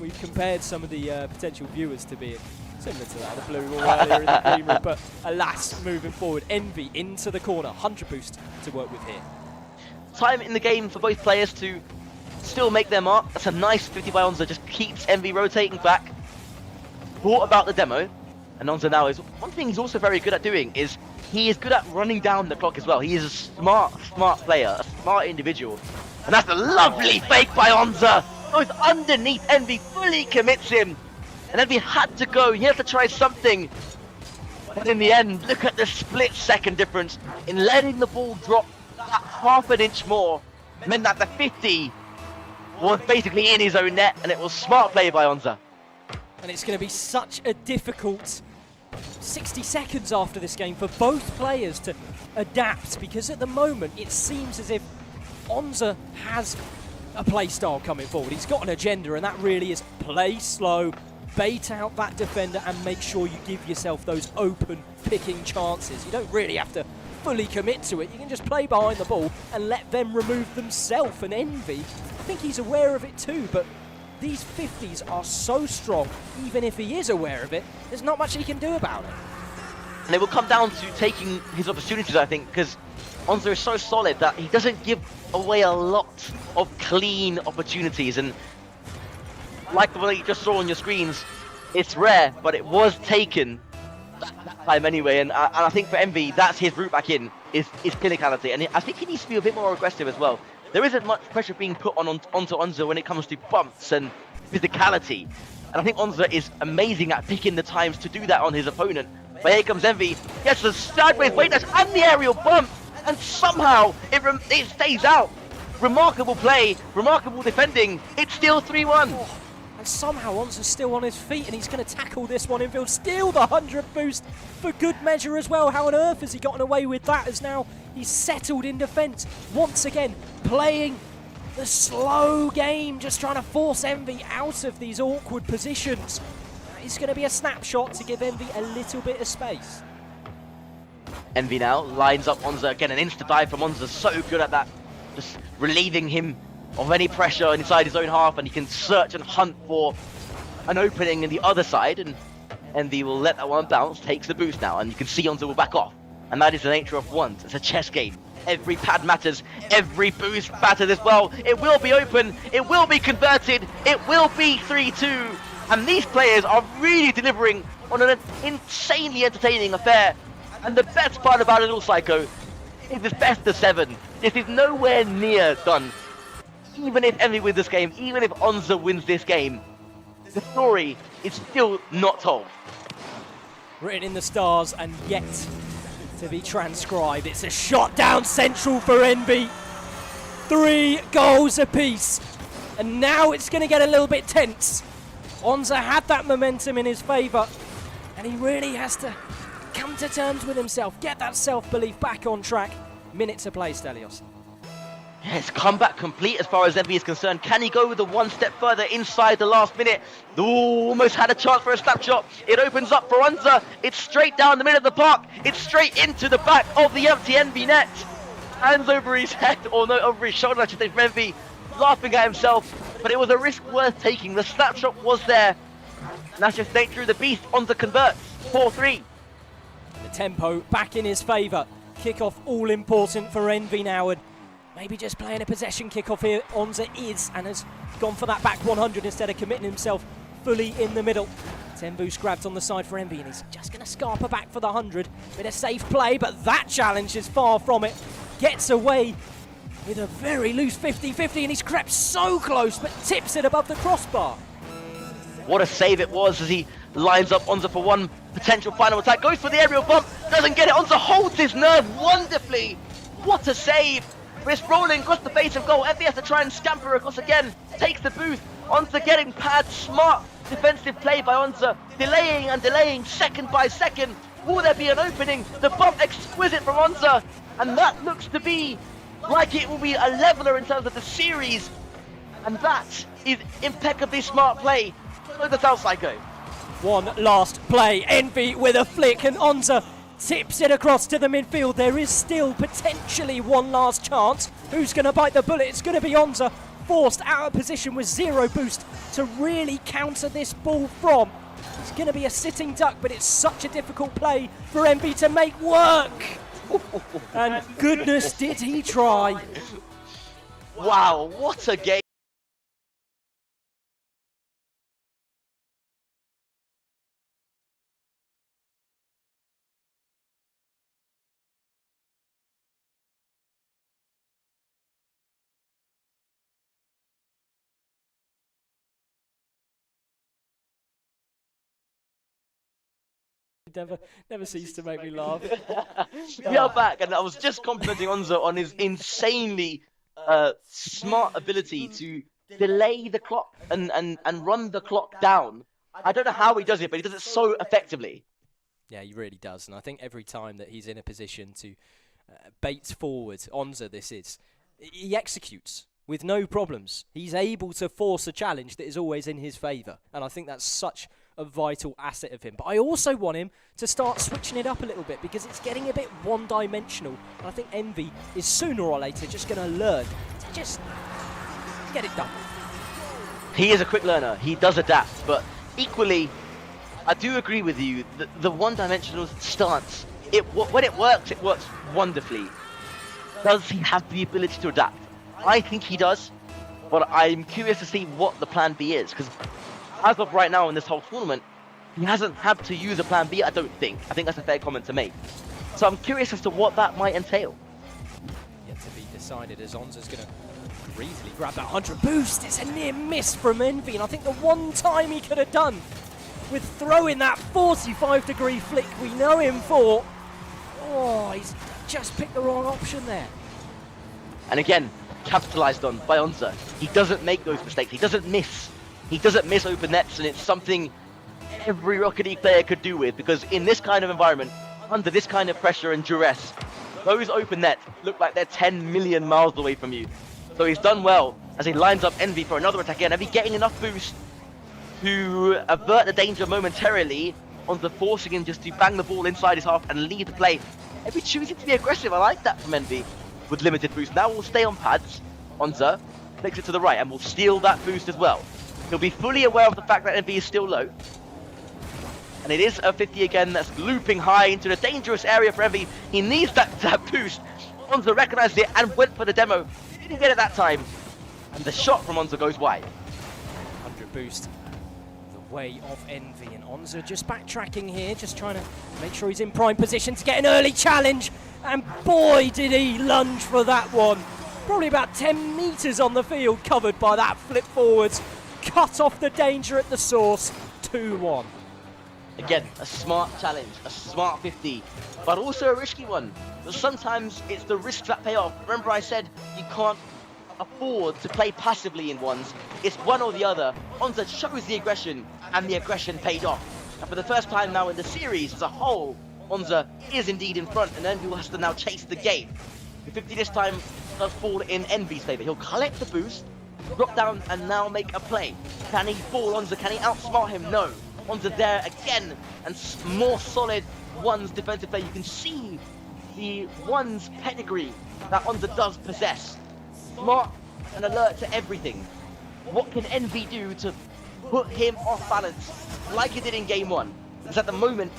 We've compared some of the potential viewers to being similar to that, the blue wall earlier in the green room, but alas, moving forward, Envy into the corner, 100 boost to work with here. Time in the game for both players to still make their mark. That's a nice 50 by Onza, just keeps Envy rotating back. Thought about the demo, and Onza now is, one thing he's also very good at doing is he is good at running down the clock as well. He is a smart player, a smart individual. And that's a lovely fake by Onza. Goes underneath Envy, fully commits him. And Envy had to go, he had to try something. But in the end, look at the split-second difference in letting the ball drop that half an inch more. Meant that the 50 was basically in his own net, and it was smart play by Onza. And it's going to be such a difficult 60 seconds after this game for both players to adapt, because at the moment it seems as if Onza has a play style coming forward. He's got an agenda, and that really is play slow, bait out that defender, and make sure you give yourself those open picking chances. You don't really have to fully commit to it. You can just play behind the ball and let them remove themselves. And Envy, I think he's aware of it too, but these 50s are so strong, even if he is aware of it, there's not much he can do about it. And it will come down to taking his opportunities, I think, because Onza is so solid that he doesn't give away a lot of clean opportunities, and like the one that you just saw on your screens, it's rare, but it was taken that time anyway, and I think for Envy, that's his route back in, is clinicality, and I think he needs to be a bit more aggressive as well. There isn't much pressure being put onto Onza when it comes to bumps and physicality, and I think Onza is amazing at picking the times to do that on his opponent. But here comes Envy, gets the sideways weight dash and the aerial bump, and somehow it stays out. Remarkable play, remarkable defending, it's still 3-1. Oh, and somehow Onza's still on his feet, and he's going to tackle this one infield. Steal the 100 boost for good measure as well. How on earth has he gotten away with that, as now he's settled in defence. Once again, playing the slow game, just trying to force Envy out of these awkward positions. It's going to be a snapshot to give Envy a little bit of space. Envy now lines up Onza again, an insta dive from Onza, so good at that, just relieving him of any pressure inside his own half, and he can search and hunt for an opening in the other side, and Envy will let that one bounce, takes the boost now, and you can see Onza will back off, and that is the nature of ones. It's a chess game. Every pad matters, every boost matters as well. It will be open, it will be converted, it will be 3-2, and these players are really delivering on an insanely entertaining affair. And the best part about it all, Psycho, is it's best of 7. This is nowhere near done. Even if Envy wins this game, even if Onza wins this game, the story is still not told. Written in the stars and yet to be transcribed. It's a shot down central for Envy. 3 goals apiece. And now it's going to get a little bit tense. Onza had that momentum in his favour, and he really has to come to terms with himself, get that self-belief back on track. Minute to play, Stelios. Yes, comeback complete as far as Envy is concerned. Can he go with the one step further inside the last minute? Ooh, almost had a chance for a snapshot. It opens up for Onza. It's straight down the middle of the park. It's straight into the back of the empty Envy net. Hands over his head, or no, over his shoulder, I should say, from Envy, laughing at himself. But it was a risk worth taking. The snapshot was there. And that's just nature of the beast. Onza converts. 4-3. The tempo back in his favour. Kickoff all important for Envy now, and maybe just playing a possession kickoff here. Onza is, and has gone for that back 100 instead of committing himself fully in the middle. 10 boost grabbed on the side for Envy, and he's just going to scarper back for the 100. Bit of safe play, but that challenge is far from it. Gets away with a very loose 50-50, and he's crept so close, but tips it above the crossbar. What a save it was as he lines up Onza for one potential final attack. Goes for the aerial bump, doesn't get it. Onza holds his nerve wonderfully. What a save. Wrist rolling across the base of goal. Envy has to try and scamper across again. Takes the boost. Onza getting pad. Smart defensive play by Onza. Delaying and delaying second by second. Will there be an opening? The bump exquisite from Onza. And that looks to be like it will be a leveler in terms of the series. And that is impeccably smart play. Look at the South Psycho. One last play. Envy with a flick, and Onza tips it across to the midfield. There is still potentially one last chance. Who's going to bite the bullet? It's going to be Onza, forced out of position with 0 boost to really counter this ball from. It's going to be a sitting duck, but it's such a difficult play for Envy to make work. And goodness did he try. Wow, what a game. Never cease to make me laugh. We are back, and I was just complimenting Onza on his insanely smart ability to delay the clock and run the clock down. I don't know how he does it, but he does it so effectively. Yeah, he really does, and I think every time that he's in a position to bait forward, Onza this is, he executes with no problems. He's able to force a challenge that is always in his favour, and I think that's such a vital asset of him. But I also want him to start switching it up a little bit, because it's getting a bit one-dimensional, and I think Envy is sooner or later just going to learn to just get it done. He is a quick learner. He does adapt, but equally, I do agree with you. The one-dimensional stance, when it works wonderfully. Does he have the ability to adapt? I think he does, but I'm curious to see what the plan B is, because as of right now in this whole tournament, he hasn't had to use a plan B, I don't think. I think that's a fair comment to make. So I'm curious as to what that might entail. Yet to be decided as Onza's going to greasily grab that 100 boost. It's a near miss from Envy, and I think the one time he could have done with throwing that 45-degree flick we know him for. Oh, he's just picked the wrong option there. And again, capitalized on by Onza. He doesn't make those mistakes. He doesn't miss. He doesn't miss open nets, and it's something every Rocket League player could do with, because in this kind of environment, under this kind of pressure and duress, those open nets look like they're 10 million miles away from you. So he's done well as he lines up Envy for another attack again. Envy getting enough boost to avert the danger momentarily, Onza forcing him just to bang the ball inside his half and lead the play. Envy choosing to be aggressive. I like that from Envy with limited boost. Now we'll stay on pads. Onza takes it to the right and will steal that boost as well. He'll be fully aware of the fact that Envy is still low. And it is a 50 again that's looping high into the dangerous area for Envy. He needs that boost. Onza recognized it and went for the demo. Didn't get it that time. And the shot from Onza goes wide. 100 boost the way of Envy, and Onza just backtracking here, just trying to make sure he's in prime position to get an early challenge. And boy, did he lunge for that one. Probably about 10 meters on the field, covered by that flip forwards. Cut off the danger at the source. 2-1. Again, a smart challenge, a smart 50, but also a risky one. But sometimes it's the risks that pay off. Remember I said you can't afford to play passively in ones. It's one or the other. Onza chose the aggression, and the aggression paid off. And for the first time now in the series as a whole, Onza is indeed in front, and Envy has to now chase the game. The 50 this time does fall in Envy's favour. He'll collect the boost, drop down, and now make a play. Can he fool Onza? Can he outsmart him? No. Onza there again, and more solid ones defensive play. You can see the ones pedigree that Onza does possess. Smart and alert to everything. What can Envy do to put him off balance like he did in game one? Because at the moment,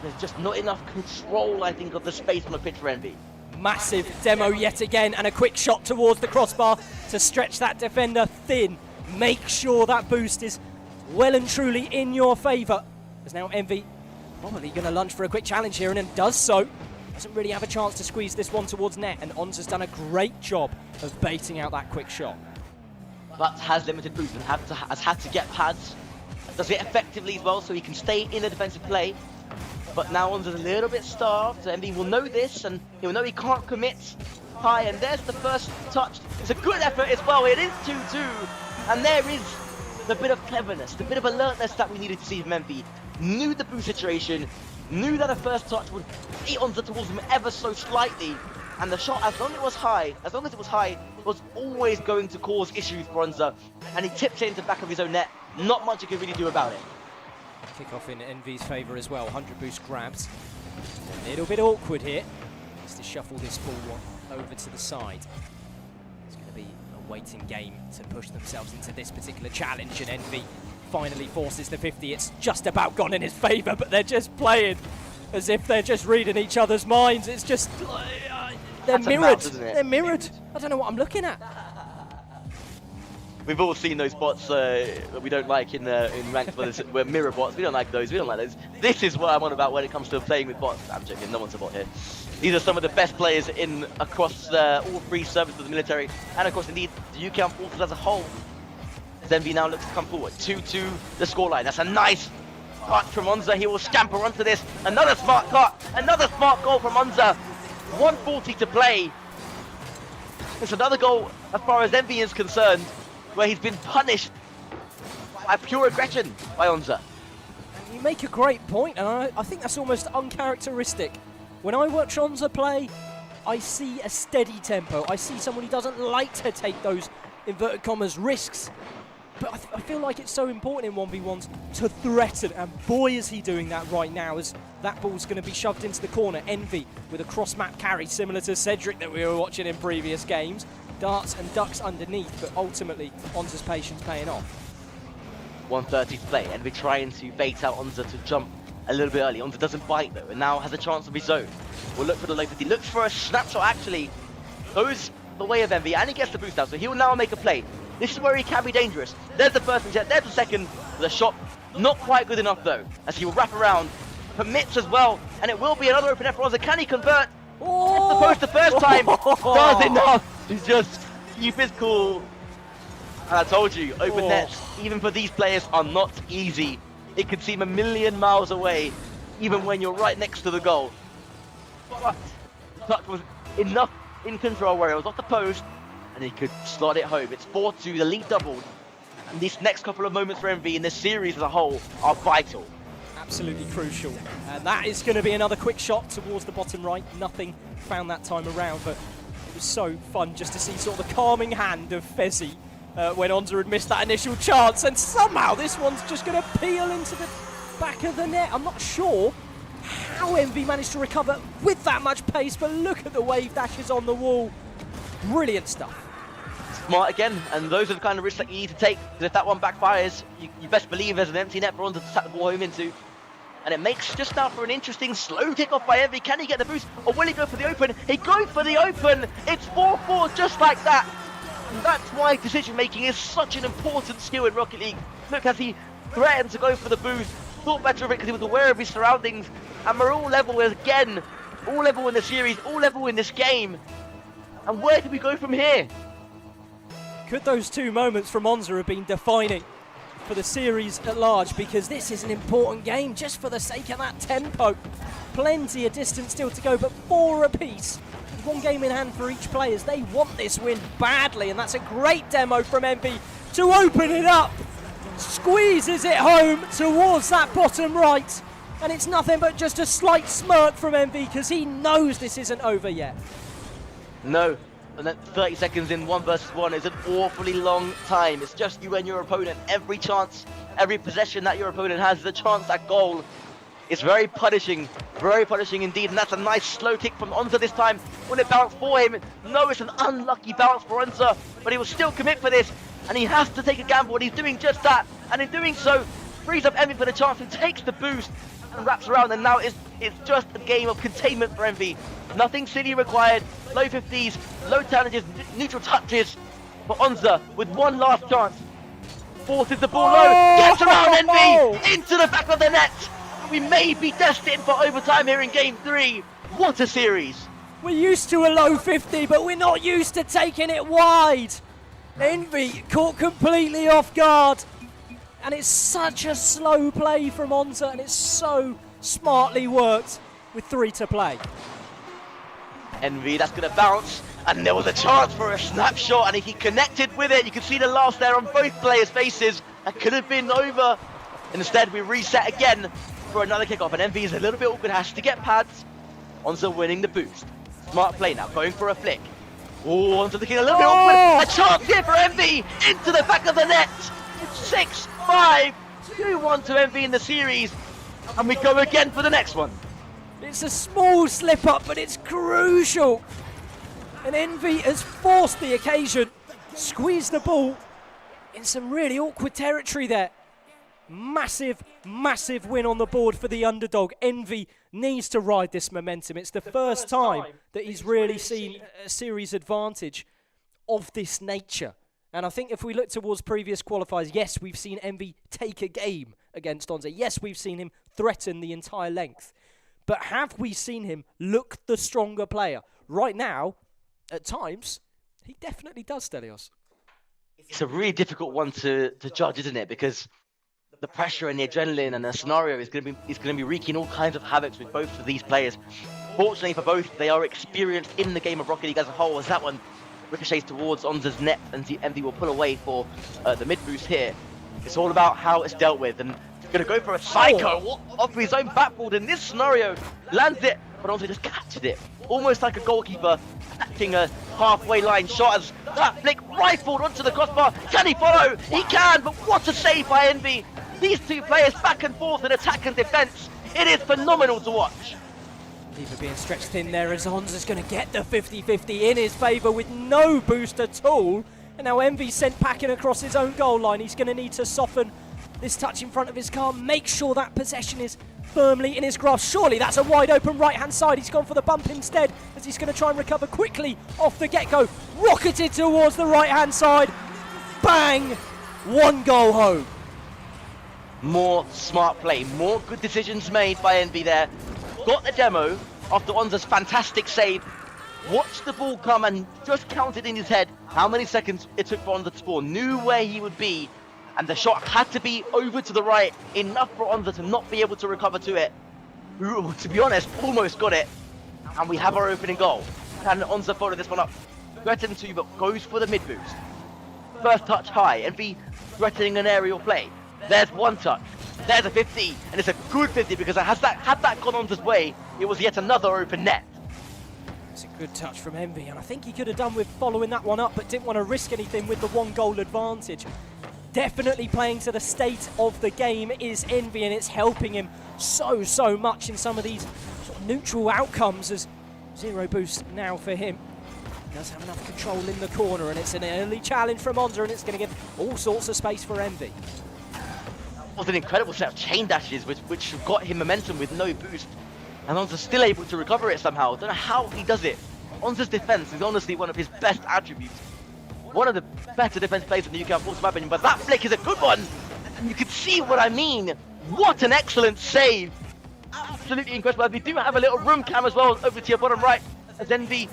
there's just not enough control, I think, of the space on the pitch for Envy. Massive demo yet again, and a quick shot towards the crossbar to stretch that defender thin. Make sure that boost is well and truly in your favour. As now Envy probably going to lunge for a quick challenge here, and then does so. Doesn't really have a chance to squeeze this one towards net, and Onza's done a great job of baiting out that quick shot. But has limited boost and has had to get pads. Does it effectively as well, so he can stay in the defensive play. But now Onza's a little bit starved. Envy will know this, and he'll know he can't commit high. And there's the first touch. It's a good effort as well. It is 2-2, and there is the bit of cleverness, the bit of alertness that we needed to see from Envy. Knew the boost situation, knew that a first touch would eat Onza towards him ever so slightly, and the shot, as long as it was high, was always going to cause issues for Onza, and he tipped it into the back of his own net. Not much he could really do about it. Kick off in Envy's favour as well. 100 boost grabs. A little bit awkward here. Just to shuffle this ball over to the side. It's going to be a waiting game to push themselves into this particular challenge, and Envy finally forces the 50. It's just about gone in his favour, but they're just playing as if they're just reading each other's minds. It's just they're mirrored. They're mirrored. I don't know what I'm looking at. We've all seen those bots that we don't like in ranked, we're mirror bots. We don't like those. We don't like those. This is what I'm on about when it comes to playing with bots. I'm joking. No one's a bot here. These are some of the best players in across all three services of the military, and of course, indeed, the UK Armed Forces as a whole. Envy now looks to come forward. 2-2 the scoreline. That's a nice cut from Onza. He will scamper onto this. Another smart cut. Another smart goal from Onza. 1:40 to play. It's another goal as far as Envy is concerned, where he's been punished by pure aggression by Onza. You make a great point, and I think that's almost uncharacteristic. When I watch Onza play, I see a steady tempo. I see someone who doesn't like to take those, inverted commas, risks. But I feel like it's so important in 1v1s to threaten, and boy is he doing that right now, as that ball's going to be shoved into the corner. Envy with a cross-map carry similar to Cedric that we were watching in previous games. Darts and ducks underneath, but ultimately Onza's patience paying off. 1:30 to play. Envy trying to bait out Onza to jump a little bit early. Onza doesn't bite though, and now has a chance of his own. We'll look for the low 50. Looks for a snapshot actually goes the way of Envy, and he gets the boost out, so he will now make a play. This is where he can be dangerous. There's the first reset, there's the second. The shot, not quite good enough though, as he will wrap around, permits as well, and it will be another open net for Onza. Can he convert? Hits the post the first time, does enough. He's just keep his cool. And I told you, open nets, even for these players, are not easy. It could seem a million miles away, even when you're right next to the goal. But Tuck was enough in control where it was off the post, and he could slot it home. It's 4-2, the lead doubled. And these next couple of moments for MV in this series as a whole are vital. Absolutely crucial. And that is going to be another quick shot towards the bottom right. Nothing found that time around, but it was so fun just to see sort of the calming hand of Fezzi when Onza had missed that initial chance. And somehow this one's just going to peel into the back of the net. I'm not sure how MV managed to recover with that much pace, but look at the wave dashes on the wall. Brilliant stuff. Smart again, and those are the kind of risks that you need to take, because if that one backfires, you best believe there's an empty net for Onza to tap the ball home into. And it makes just now for an interesting slow kickoff by Envy. Can he get the boost, or will he go for the open? He goes for the open! It's 4-4 just like that! And that's why decision making is such an important skill in Rocket League. Look, as he threatened to go for the boost, thought better of it because he was aware of his surroundings, and we're all level again. All level in the series, all level in this game. And where do we go from here? Could those two moments from Onza have been defining for the series at large? Because this is an important game just for the sake of that tempo. Plenty of distance still to go, but 4 apiece. One game in hand for each player. They want this win badly, and that's a great demo from MV to open it up. Squeezes it home towards that bottom right. And it's nothing but just a slight smirk from MV because he knows this isn't over yet. No. And then 30 seconds in 1 versus 1 is an awfully long time. It's just you and your opponent. Every chance, every possession that your opponent has is a chance at goal. It's very punishing indeed. And that's a nice slow kick from Onza this time. Will it bounce for him? No, it's an unlucky bounce for Onza, but he will still commit for this. And he has to take a gamble, and he's doing just that. And in doing so, frees up Envy for the chance and takes the boost and wraps around. And now it's just a game of containment for Envy. Nothing silly required. Low 50s, low challenges, neutral touches for Onza with one last chance. Forces the ball low, gets around Envy into the back of the net. We may be destined for overtime here in game 3. What a series. We're used to a low 50, but we're not used to taking it wide. Envy caught completely off guard. And it's such a slow play from Onza, and it's so smartly worked with 3 to play. Envy, that's going to bounce, and there was a chance for a snapshot, and he connected with it. You can see the last there on both players' faces. That could have been over. Instead, we reset again for another kickoff, and Envy is a little bit awkward, has to get pads. Onza winning the boost. Smart play now, going for a flick. Oh, Onza looking a little bit awkward. A chance here for Envy into the back of the net. It's 6-5, 2-1 to Envy in the series, and we go again for the next one. It's a small slip up, but it's crucial. And Envy has forced the occasion, squeezed the ball in some really awkward territory there. Massive, massive win on the board for the underdog. Envy needs to ride this momentum. It's the first time that he's really seen a series advantage of this nature. And I think if we look towards previous qualifiers, yes, we've seen Envy take a game against Onza. Yes, we've seen him threaten the entire length. But have we seen him look the stronger player? Right now, at times, he definitely does, Stelios. It's a really difficult one to judge, isn't it? Because the pressure and the adrenaline and the scenario is going to be wreaking all kinds of havocs with both of these players. Fortunately for both, they are experienced in the game of Rocket League as a whole, as that one ricochets towards Onza's net, and Envy will pull away for the mid boost here. It's all about how it's dealt with, and going to go for a psycho off his own backboard in this scenario. Lands it, but Onza just catches it. Almost like a goalkeeper catching a halfway line shot as that flick rifled onto the crossbar. Can he follow? He can, but what a save by Envy. These two players back and forth in attack and defense. It is phenomenal to watch. Keeper being stretched thin there as Onza's going to get the 50-50 in his favour with no boost at all. And now Envy sent packing across his own goal line. He's going to need to soften this touch in front of his car, make sure that possession is firmly in his grasp. Surely that's a wide open right-hand side. He's gone for the bump instead, as he's going to try and recover quickly off the get-go. Rocketed towards the right-hand side. Bang! 1 goal home. More smart play, more good decisions made by Envy there. Got the demo after Onza's fantastic save. Watched the ball come and just counted in his head how many seconds it took for Onza to score. Knew where he would be, and the shot had to be over to the right, enough for Onza to not be able to recover to it. Who, to be honest, almost got it. And we have our opening goal. Can Onza follow this one up? Threatened to, but goes for the mid boost. First touch high, Envy threatening an aerial play. There's one touch, there's a 50, and it's a good 50 because had that gone Onza's way, it was yet another open net. It's a good touch from Envy, and I think he could have done with following that one up, but didn't want to risk anything with the 1 goal advantage. Definitely playing to the state of the game is Envy, and it's helping him so much in some of these sort of neutral outcomes, as 0 boost now for him. He does have enough control in the corner, and it's an early challenge from Onza, and it's going to give all sorts of space for Envy. Was an incredible set of chain dashes which got him momentum with no boost, and Onza's still able to recover it somehow. Don't know how he does it. Onza's defense is honestly one of his best attributes. One of the better defense plays in the UK, in my opinion, but that flick is a good one, and you can see what I mean. What an excellent save. Absolutely incredible. We do have a little room cam as well over to your bottom right, as Envy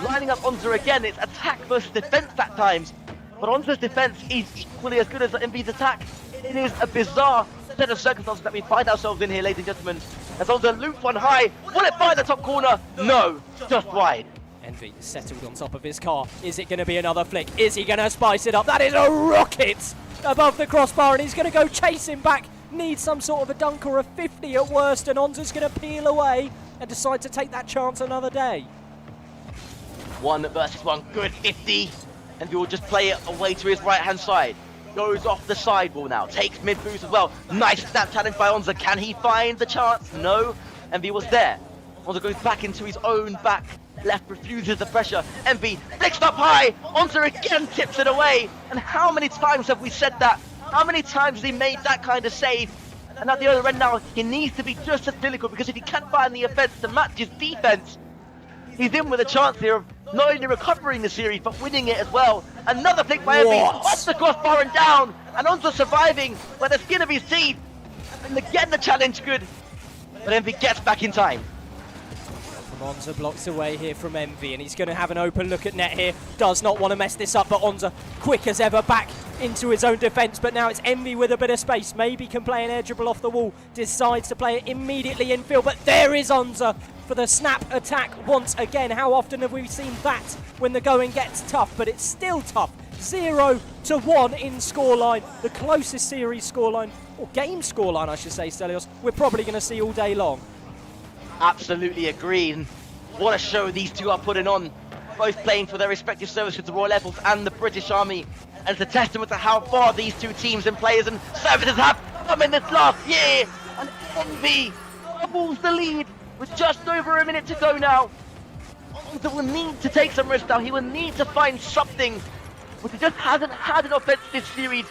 lining up Onza again. It's attack versus defense at times, but Onza's defense is equally as good as Envy's attack. It is a bizarre set of circumstances that we find ourselves in here, ladies and gentlemen. As Onza loops one high, will it find the top corner? No, just wide. Envy settled on top of his car. Is it going to be another flick? Is he going to spice it up? That is a rocket above the crossbar, and he's going to go chasing back. Needs some sort of a dunk or a 50 at worst, and Onza's going to peel away and decide to take that chance another day. 1 versus 1, good 50. Envy will just play it away to his right-hand side. Goes off the sidewall now, takes mid boost as well. Nice snap challenge by Onza. Can he find the chance? No. Envy was there. Onza goes back into his own back. Left refuses the pressure. Envy flicks up high. Onza again tips it away. And how many times have we said that? How many times has he made that kind of save? And at the other end now, he needs to be just as clinical, because if he can't find the offense to match his defense, he's in with a chance here of not only recovering the series, but winning it as well. Another flick by Envy, off the crossbar and down, and Onza surviving by the skin of his teeth. And again the challenge good, but Envy gets back in time. Onza blocks away here from Envy, and he's going to have an open look at net here. Does not want to mess this up, but Onza, quick as ever, back into his own defence. But now it's Envy with a bit of space. Maybe can play an air dribble off the wall. Decides to play it immediately infield, but there is Onza for the snap attack once again. How often have we seen that when the going gets tough? But it's still tough. 0-1 in scoreline. The closest series scoreline, or game scoreline I should say, Stelios, we're probably going to see all day long. Absolutely agree. And what a show these two are putting on. Both playing for their respective services, the Royal Air Force and the British Army. And it's a testament to how far these two teams and players and services have come in this last year. And Envy doubles the lead with just over a minute to go now. Onza will need to take some risks now. He will need to find something, which he just hasn't had an offense this series.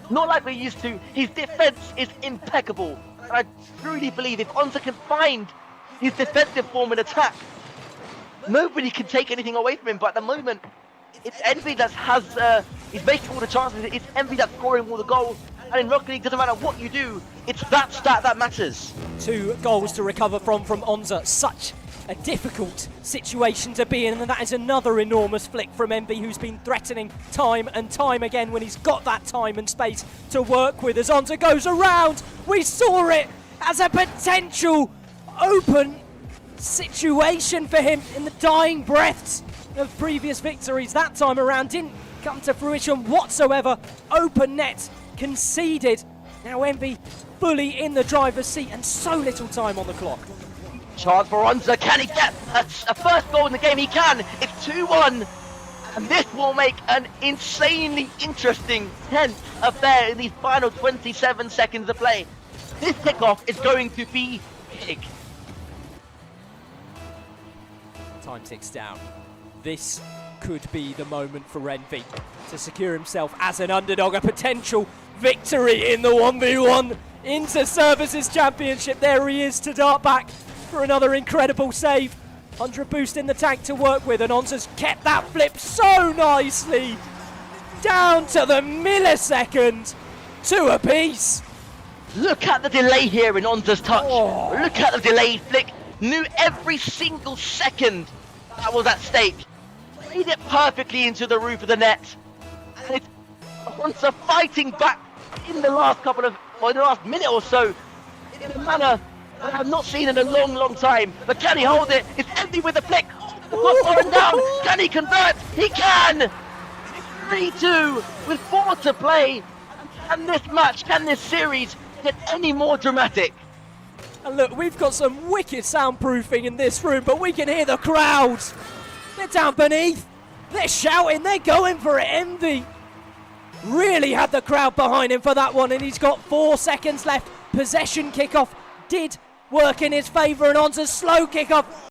Not like we used to. His defense is impeccable. And I truly believe if Onza can find his defensive form and attack, nobody can take anything away from him. But at the moment, it's Envy that he's making all the chances. It's Envy that's scoring all the goals. And in Rocket League, doesn't matter what you do, it's that stat that matters. 2 goals to recover from Onza. Such a difficult situation to be in, and that is another enormous flick from Envy, who's been threatening time and time again when he's got that time and space to work with. As Onza goes around, we saw it as a potential open situation for him in the dying breaths of previous victories. That time around didn't come to fruition whatsoever. Open net conceded. Now Envy fully in the driver's seat and so little time on the clock. Chance for Onza. Can he get a first goal in the game? He can. It's 2-1. And this will make an insanely interesting tense affair in these final 27 seconds of play. This kickoff is going to be big. Time ticks down. This could be the moment for Envy to secure himself as an underdog, a potential victory in the 1v1 Interservices Championship. There he is to dart back for another incredible save. 100 boost in the tank to work with, and Onza's kept that flip so nicely. Down to the millisecond. 2 apiece. Look at the delay here in Onza's touch. Look at the delayed flick. Knew every single second that was at stake. Played it perfectly into the roof of the net. And it's Onza fighting back in the last in the last minute or so in a manner that I have not seen in a long time. But can he hold it? It's empty with the flick. Falling down. Can he convert? He can! 3-2 with 4 to play. Can this match, can this series get any more dramatic? And look, we've got some wicked soundproofing in this room, but we can hear the crowds. They're down beneath. They're shouting. They're going for it. Envy really had the crowd behind him for that one, and he's got 4 seconds left. Possession kickoff did work in his favour, and Onza's slow kickoff